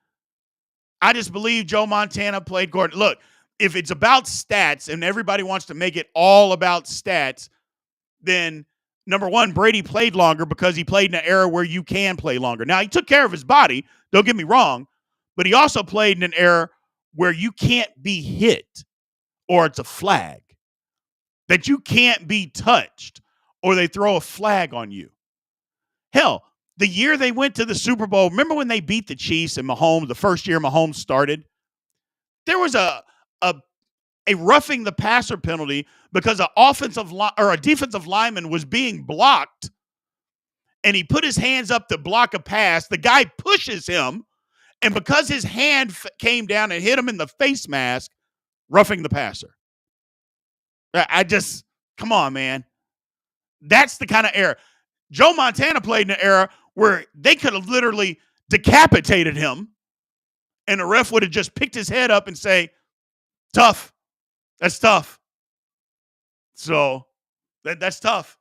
I just believe Joe Montana played Gordon. Look, if it's about stats and everybody wants to make it all about stats, then number one, Brady played longer because he played in an era where you can play longer. Now, he took care of his body, don't get me wrong, but he also played in an era where you can't be hit or it's a flag, that you can't be touched or they throw a flag on you. Hell, the year they went to the Super Bowl, remember when they beat the Chiefs and Mahomes, the first year Mahomes started? There was a roughing the passer penalty because a defensive lineman was being blocked and he put his hands up to block a pass. The guy pushes him, and because his hand came down and hit him in the face mask, roughing the passer. Come on, man. That's the kind of era. Joe Montana played in an era where they could have literally decapitated him, and the ref would have just picked his head up and say, tough. That's tough. So that's tough.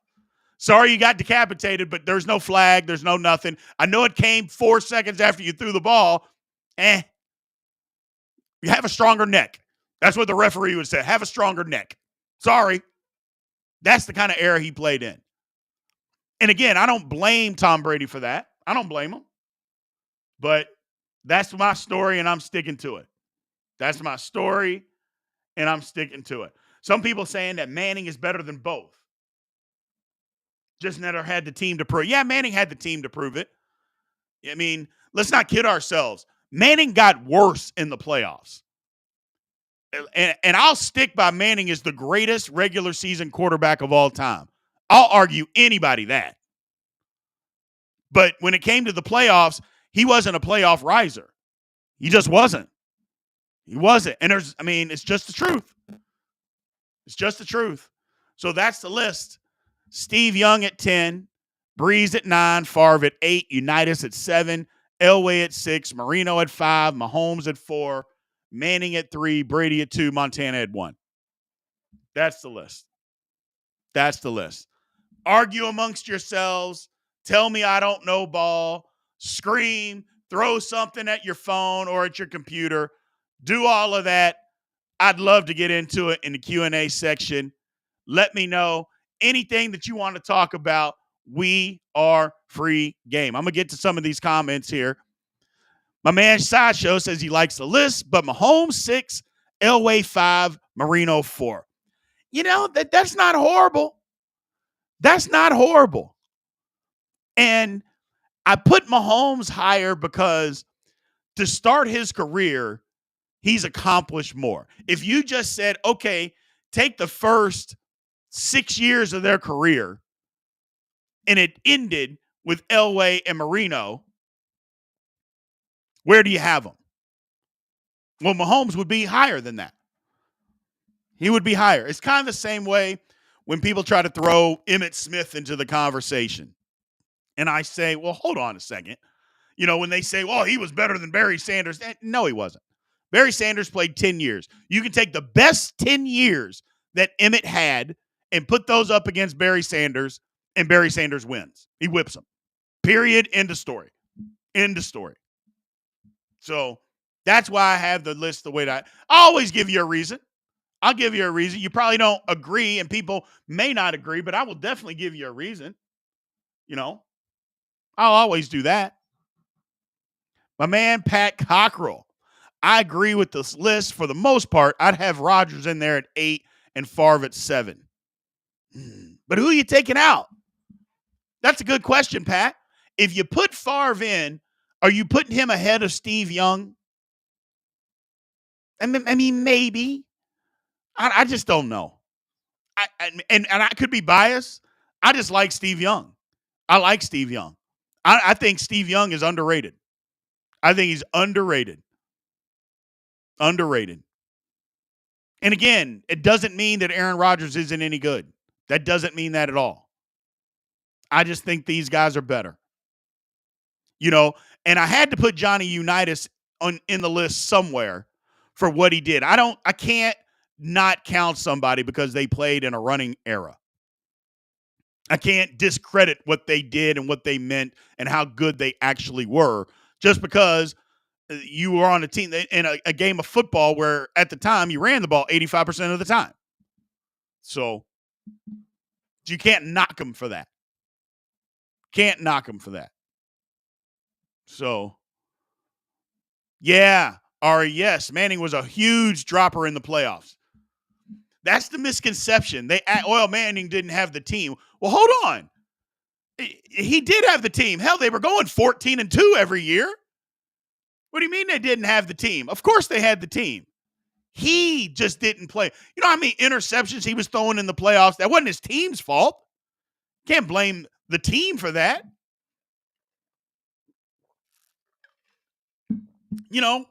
Sorry you got decapitated, but there's no flag. There's no nothing. I know it came 4 seconds after you threw the ball. You have a stronger neck. That's what the referee would say. Have a stronger neck. Sorry. That's the kind of era he played in. And again, I don't blame Tom Brady for that. I don't blame him. But that's my story, and I'm sticking to it. That's my story, and I'm sticking to it. Some people saying that Manning is better than both. Just never had the team to prove. Yeah, Manning had the team to prove it. I mean, let's not kid ourselves. Manning got worse in the playoffs. And I'll stick by Manning as the greatest regular season quarterback of all time. I'll argue anybody that. But when it came to the playoffs, he wasn't a playoff riser. He just wasn't. He wasn't. And it's just the truth. It's just the truth. So that's the list. Steve Young at 10, Breeze at 9, Favre at 8, Unitas at 7, Elway at 6, Marino at 5, Mahomes at 4, Manning at 3, Brady at 2, Montana at 1. That's the list. That's the list. Argue amongst yourselves. Tell me I don't know ball. Scream. Throw something at your phone or at your computer. Do all of that. I'd love to get into it in the Q&A section. Let me know anything that you want to talk about. We are free game. I'm going to get to some of these comments here. My man Sideshow says he likes the list, but Mahomes 6, Elway 5, Marino 4. That's not horrible. That's not horrible. And I put Mahomes higher because to start his career, he's accomplished more. If you just said, okay, take the first 6 years of their career and it ended with Elway and Marino, where do you have them? Well, Mahomes would be higher than that. He would be higher. It's kind of the same way when people try to throw Emmitt Smith into the conversation. And I say, well, hold on a second. When they say, well, he was better than Barry Sanders. No, he wasn't. Barry Sanders played 10 years. You can take the best 10 years that Emmitt had and put those up against Barry Sanders, and Barry Sanders wins. He whips them. Period. End of story. End of story. So that's why I have the list the way that I always give you a reason. I'll give you a reason. You probably don't agree, and people may not agree, but I will definitely give you a reason. I'll always do that. My man, Pat Cockrell. I agree with this list for the most part. I'd have Rodgers in there at 8 and Favre at 7. But who are you taking out? That's a good question, Pat. If you put Favre in, are you putting him ahead of Steve Young? I mean, maybe. I just don't know. And I could be biased. I just like Steve Young. I like Steve Young. I think Steve Young is underrated. I think he's underrated. Underrated. And again, it doesn't mean that Aaron Rodgers isn't any good. That doesn't mean that at all. I just think these guys are better. You know, and I had to put Johnny Unitas in the list somewhere for what he did. I can't not count somebody because they played in a running era. I can't discredit what they did and what they meant and how good they actually were just because you were on a team in a game of football where at the time you ran the ball 85% of the time. So you can't knock them for that. Can't knock them for that. So, yeah. Ari, yes, Manning was a huge dropper in the playoffs. That's the misconception. Manning didn't have the team. Well, hold on. He did have the team. Hell, they were going 14-2 every year. What do you mean they didn't have the team? Of course they had the team. He just didn't play. You know how many interceptions he was throwing in the playoffs? That wasn't his team's fault. Can't blame the team for that. You know,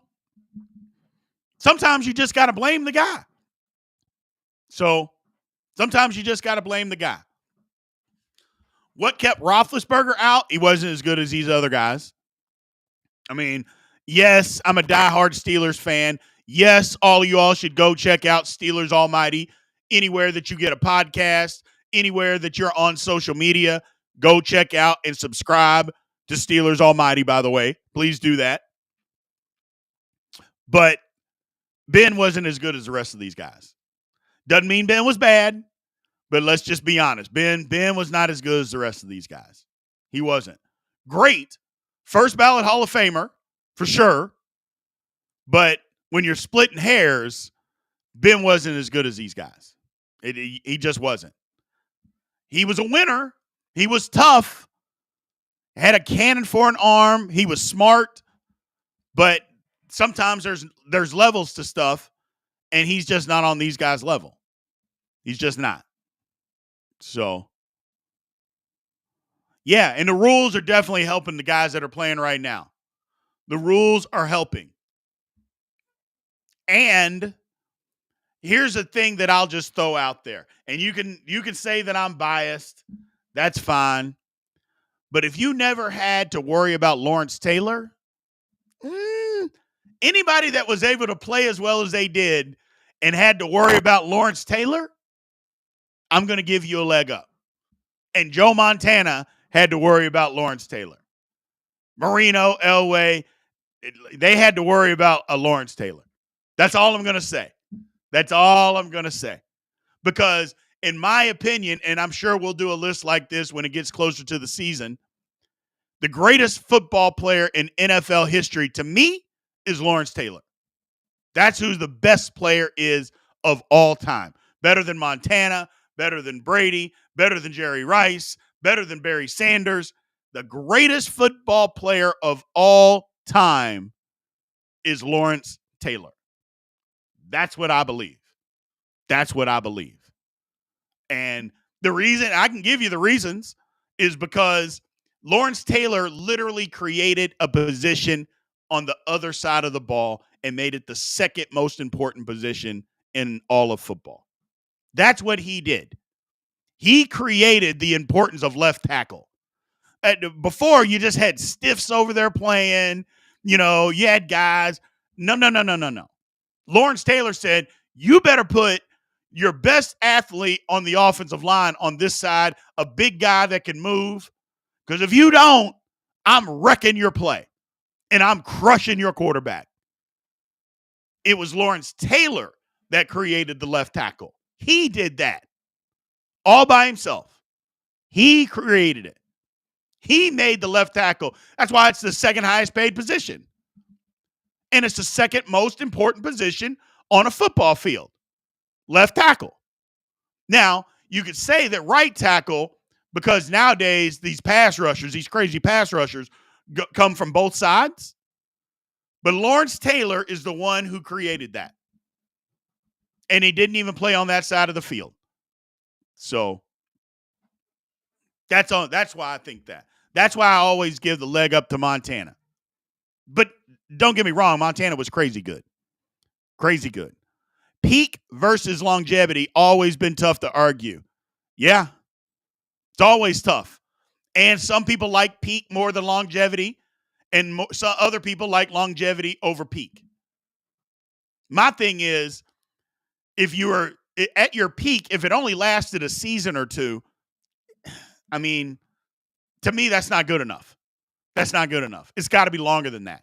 sometimes you just got to blame the guy. So sometimes you just got to blame the guy. What kept Roethlisberger out? He wasn't as good as these other guys. I mean, yes, I'm a diehard Steelers fan. Yes, all of you all should go check out Steelers Almighty anywhere that you get a podcast, anywhere that you're on social media. Go check out and subscribe to Steelers Almighty, by the way. Please do that. But Ben wasn't as good as the rest of these guys. Doesn't mean Ben was bad, but let's just be honest. Ben was not as good as the rest of these guys. He wasn't. Great. First ballot Hall of Famer, for sure. But when you're splitting hairs, Ben wasn't as good as these guys. He just wasn't. He was a winner. He was tough. Had a cannon for an arm. He was smart. But sometimes there's levels to stuff, and he's just not on these guys' level. He's just not. So, yeah, and the rules are definitely helping the guys that are playing right now. The rules are helping. And here's a thing that I'll just throw out there. And you can say that I'm biased. That's fine. But if you never had to worry about Lawrence Taylor, anybody that was able to play as well as they did and had to worry about Lawrence Taylor, I'm going to give you a leg up. And Joe Montana had to worry about Lawrence Taylor. Marino, Elway, they had to worry about a Lawrence Taylor. That's all I'm going to say. That's all I'm going to say. Because in my opinion, and I'm sure we'll do a list like this when it gets closer to the season, the greatest football player in NFL history to me is Lawrence Taylor. That's who the best player is of all time. Better than Montana, better than Brady, better than Jerry Rice, better than Barry Sanders. The greatest football player of all time is Lawrence Taylor. That's what I believe. That's what I believe. And the reason, I can give you the reasons, is because Lawrence Taylor literally created a position on the other side of the ball and made it the second most important position in all of football. That's what he did. He created the importance of left tackle. Before, you just had stiffs over there playing. You know, you had guys. No. Lawrence Taylor said, you better put your best athlete on the offensive line on this side, a big guy that can move. Because if you don't, I'm wrecking your play and I'm crushing your quarterback. It was Lawrence Taylor that created the left tackle. He did that all by himself. He created it. He made the left tackle. That's why it's the second highest paid position. And it's the second most important position on a football field. Left tackle. Now, you could say that right tackle, because nowadays these pass rushers, these crazy pass rushers, come from both sides. But Lawrence Taylor is the one who created that. And he didn't even play on that side of the field. So, That's why I think that. That's why I always give the leg up to Montana. But don't get me wrong, Montana was crazy good. Crazy good. Peak versus longevity, always been tough to argue. Yeah, it's always tough. And some people like peak more than longevity, and some other people like longevity over peak. My thing is, if you were at your peak, if it only lasted a season or two, I mean, to me, that's not good enough. That's not good enough. It's got to be longer than that.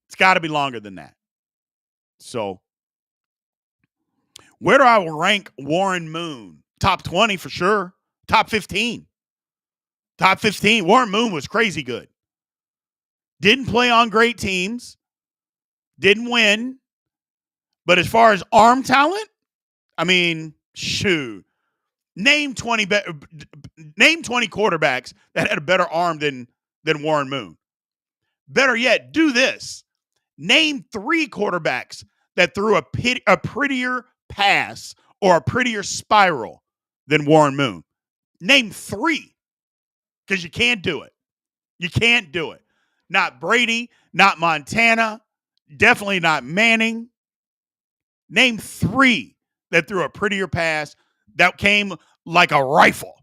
It's got to be longer than that. So, where do I rank Warren Moon? Top 20 for sure. Top 15. Top 15. Warren Moon was crazy good. Didn't play on great teams. Didn't win. But as far as arm talent, I mean, shoot. Name 20 quarterbacks that had a better arm than Warren Moon. Better yet, do this. Name 3 quarterbacks that threw a prettier pass or a prettier spiral than Warren Moon. Name 3, because you can't do it. You can't do it. Not Brady, not Montana, definitely not Manning. Name 3 that threw a prettier pass that came like a rifle.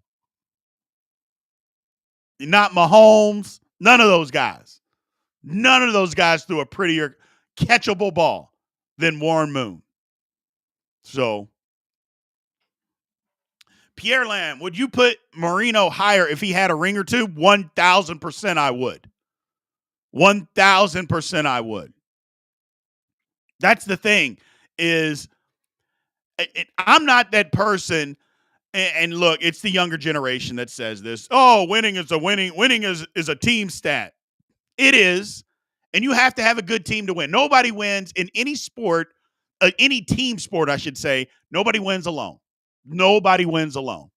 Not Mahomes, none of those guys. None of those guys threw a prettier catchable ball than Warren Moon. So, Pierre Lamb, would you put Marino higher if he had a ring or two? 1,000% I would. 1,000% I would. That's the thing is I'm not that person. And look, it's the younger generation that says this. Oh, winning is a team stat. It is. And you have to have a good team to win. Nobody wins in any sport, any team sport, I should say. Nobody wins alone. Nobody wins alone.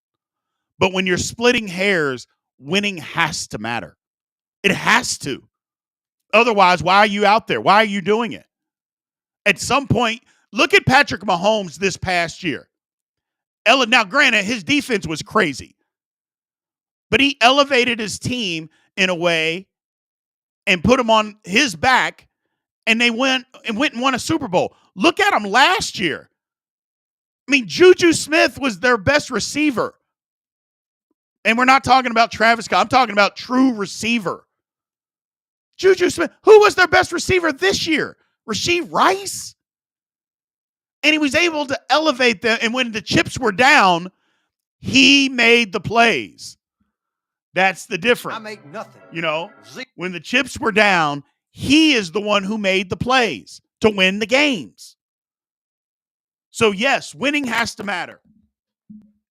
But when you're splitting hairs, winning has to matter. It has to. Otherwise, why are you out there? Why are you doing it? At some point, look at Patrick Mahomes this past year. Now, granted, his defense was crazy, but he elevated his team in a way and put them on his back, and they went and won a Super Bowl. Look at them last year. I mean, Juju Smith was their best receiver. And we're not talking about Travis Scott. I'm talking about true receiver. Juju Smith. Who was their best receiver this year? Rashee Rice? And he was able to elevate them. And when the chips were down, he made the plays. That's the difference. I make nothing. When the chips were down, he is the one who made the plays to win the games. So, yes, winning has to matter.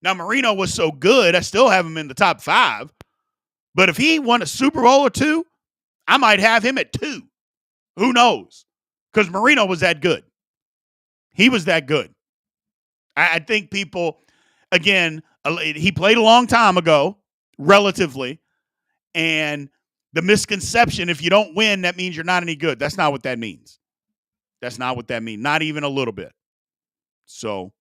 Now, Marino was so good, I still have him in the top 5. But if he won a Super Bowl or 2, I might have him at 2. Who knows? Because Marino was that good. He was that good. I think people, again, he played a long time ago, relatively, and the misconception, if you don't win, that means you're not any good. That's not what that means. That's not what that means. Not even a little bit. So,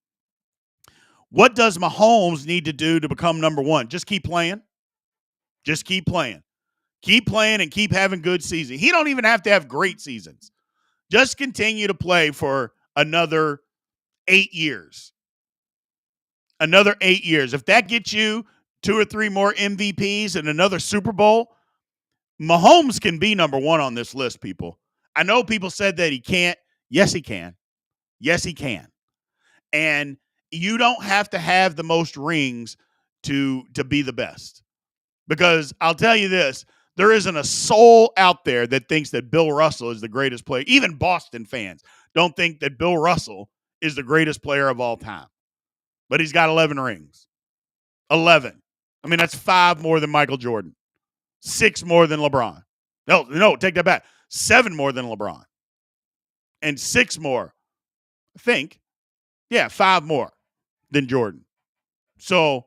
what does Mahomes need to do to become number 1? Just keep playing. Just keep playing. Keep playing and keep having good seasons. He don't even have to have great seasons. Just continue to play for another 8 years. Another 8 years. If that gets you 2 or 3 more MVPs and another Super Bowl, Mahomes can be number 1 on this list, people. I know people said that he can't. Yes, he can. Yes, he can. And you don't have to have the most rings to be the best. Because I'll tell you this, there isn't a soul out there that thinks that Bill Russell is the greatest player. Even Boston fans don't think that Bill Russell is the greatest player of all time. But he's got 11 rings. 11. I mean, that's 5 more than Michael Jordan. 6 more than LeBron. No, take that back. 7 more than LeBron. And 6 more, I think. Yeah, 5 more than Jordan. So,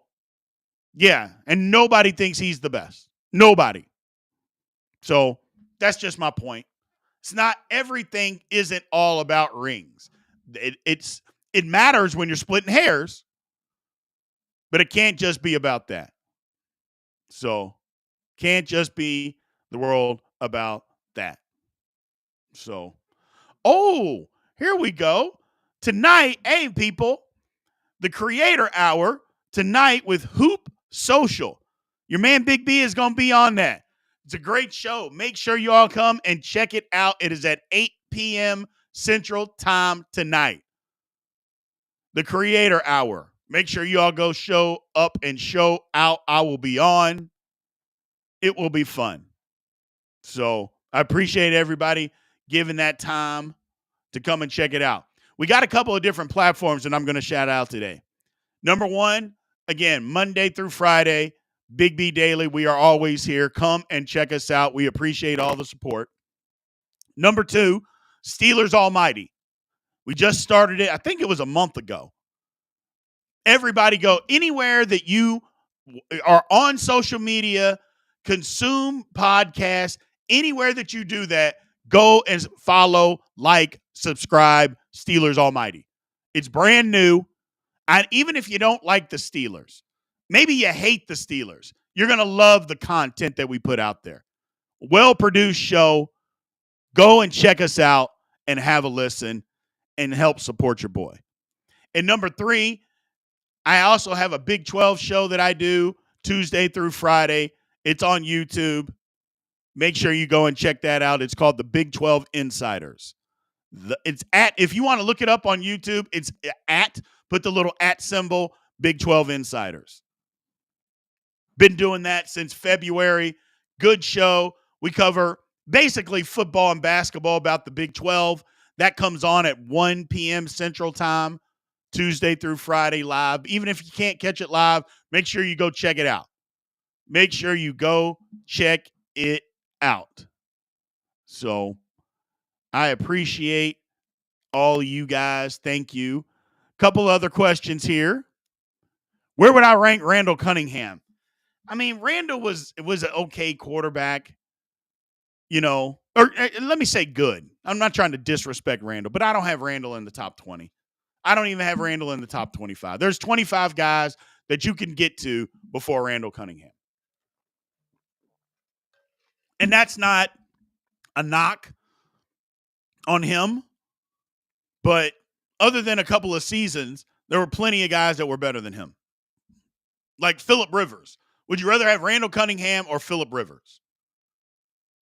yeah, and nobody thinks he's the best. Nobody. So, that's just my point. It's not everything isn't all about rings. It matters when you're splitting hairs, but it can't just be about that. So can't just be the world about that. So, oh, here we go. Tonight, hey, people, the Creator Hour tonight with Hoop Social. Your man Big B is going to be on that. It's a great show. Make sure you all come and check it out. It is at 8 p.m. Central Time tonight. The Creator Hour. Make sure you all go show up and show out. I will be on. It will be fun. So I appreciate everybody giving that time to come and check it out. We got a couple of different platforms that I'm going to shout out today. Number one, again, Monday through Friday, Big B Daily. We are always here. Come and check us out. We appreciate all the support. Number two, Steelers Almighty. We just started it. I think it was a month ago. Everybody go anywhere that you are on social media, consume podcasts, anywhere that you do that, go and follow, like, subscribe, Steelers Almighty. It's brand new. And even if you don't like the Steelers, maybe you hate the Steelers, you're going to love the content that we put out there. Well-produced show. Go and check us out and have a listen and help support your boy. And number three, I also have a Big 12 show that I do Tuesday through Friday. It's on YouTube. Make sure you go and check that out. It's called the Big 12 Insiders. It's at, if you want to look it up on YouTube, it's at, put the little at symbol, Big 12 Insiders. Been doing that since February. Good show. We cover basically football and basketball about the Big 12. That comes on at 1 p.m. Central Time, Tuesday through Friday live. Even if you can't catch it live, make sure you go check it out. Make sure you go check it out. So I appreciate all you guys. Thank you. Couple other questions here. Where would I rank Randall Cunningham? I mean, Randall was an okay quarterback, you know, or let me say good. I'm not trying to disrespect Randall, but I don't have Randall in the top 20. I don't even have Randall in the top 25. There's 25 guys that you can get to before Randall Cunningham. And that's not a knock on him, but other than a couple of seasons, there were plenty of guys that were better than him. Like Phillip Rivers. Would you rather have Randall Cunningham or Phillip Rivers?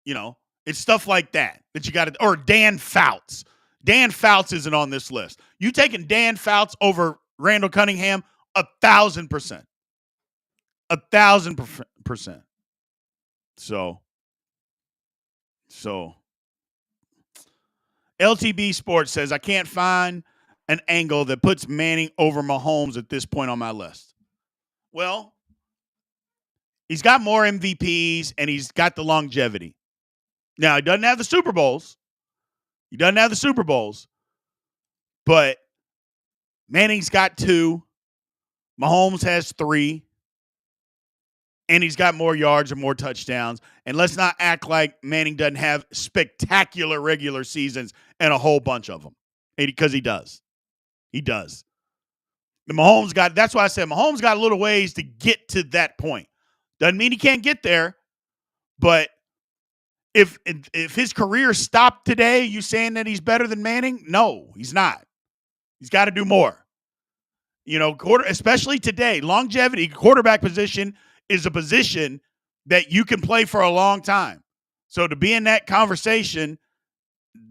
You know, it's stuff like that you got to, or Dan Fouts. Dan Fouts isn't on this list. You taking Dan Fouts over Randall Cunningham? 1,000%. 1,000%. So LTB Sports says, I can't find an angle that puts Manning over Mahomes at this point on my list. Well, he's got more MVPs and he's got the longevity. Now, he doesn't have the Super Bowls. But Manning's got 2. Mahomes has 3. And he's got more yards and more touchdowns. And let's not act like Manning doesn't have spectacular regular seasons and a whole bunch of them. Because he does. He does. The Mahomes got, that's why I said Mahomes got a little ways to get to that point. Doesn't mean he can't get there. But if his career stopped today, you saying that he's better than Manning? No, he's not. He's got to do more. You know, especially today, longevity, quarterback position is a position that you can play for a long time. So to be in that conversation,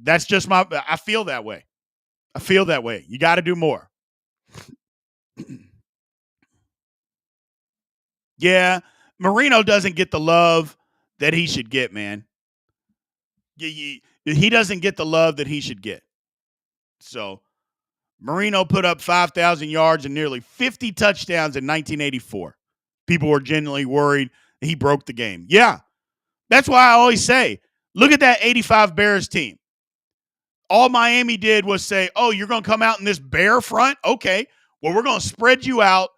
that's just I feel that way. You got to do more. Yeah, Marino doesn't get the love that he should get, man. He doesn't get the love that he should get. So Marino put up 5,000 yards and nearly 50 touchdowns in 1984. People were genuinely worried he broke the game. Yeah, that's why I always say, look at that 85 Bears team. All Miami did was say, oh, you're going to come out in this bear front? Okay, well, we're going to spread you out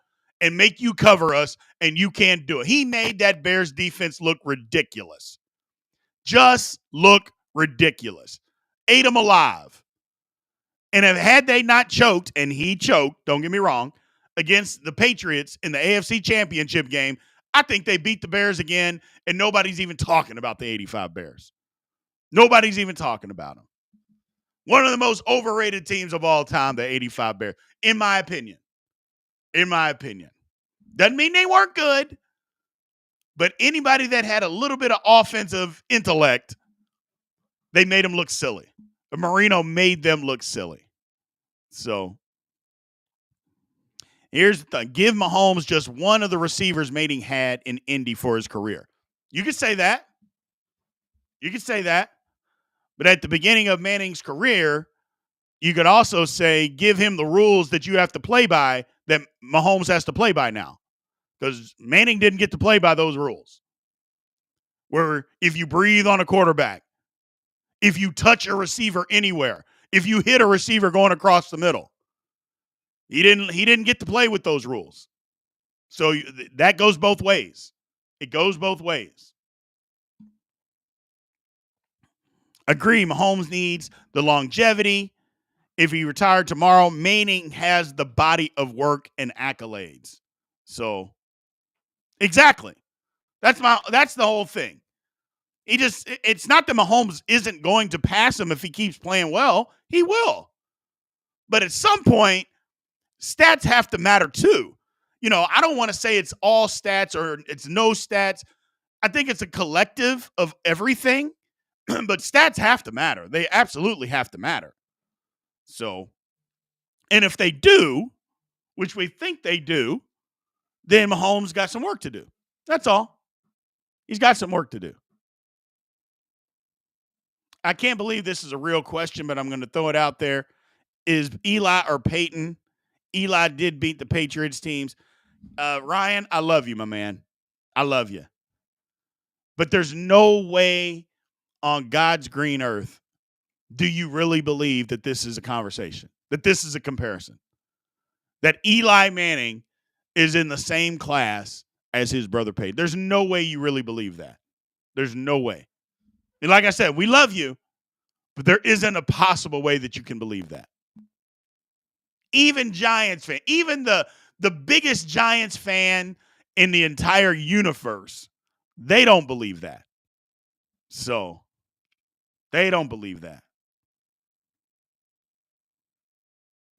and make you cover us, and you can't do it. He made that Bears defense look ridiculous. Just look ridiculous. Ate them alive. And had they not choked, and he choked, don't get me wrong, against the Patriots in the AFC Championship game, I think they beat the Bears again, and nobody's even talking about the 85 Bears. Nobody's even talking about them. One of the most overrated teams of all time, the 85 Bears, in my opinion. In my opinion. Doesn't mean they weren't good, but anybody that had a little bit of offensive intellect, they made them look silly. Marino made them look silly. So here's the thing. Give Mahomes just one of the receivers Manning had in Indy for his career. You could say that. You could say that. But at the beginning of Manning's career, you could also say give him the rules that you have to play by that Mahomes has to play by now. Because Manning didn't get to play by those rules. Where if you breathe on a quarterback, if you touch a receiver anywhere, if you hit a receiver going across the middle, he didn't get to play with those rules. So that goes both ways. It goes both ways. Agree, Mahomes needs the longevity. If he retired tomorrow, Manning has the body of work and accolades. So, exactly. That's the whole thing. It's not that Mahomes isn't going to pass him if he keeps playing well. He will. But at some point, stats have to matter too. I don't want to say it's all stats or it's no stats. I think it's a collective of everything, but stats have to matter. They absolutely have to matter. So, and if they do, which we think they do, then Mahomes got some work to do. That's all. He's got some work to do. I can't believe this is a real question, but I'm going to throw it out there. Is Eli or Peyton? Eli did beat the Patriots teams. Ryan, I love you, my man. I love you. But there's no way on God's green earth do you really believe that this is a conversation, that this is a comparison, that Eli Manning is in the same class as his brother Peyton. There's no way you really believe that. There's no way. And like I said, we love you, but there isn't a possible way that you can believe that. Even Giants fan, even the biggest Giants fan in the entire universe, they don't believe that. So, they don't believe that.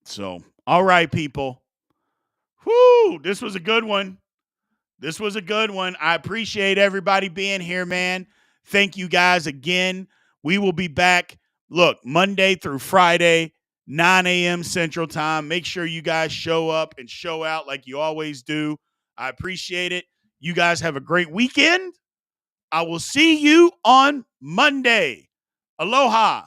So, all right, people. Whoo, this was a good one. This was a good one. I appreciate everybody being here, man. Thank you guys again. We will be back, look, Monday through Friday, 9 a.m. Central Time. Make sure you guys show up and show out like you always do. I appreciate it. You guys have a great weekend. I will see you on Monday. Aloha.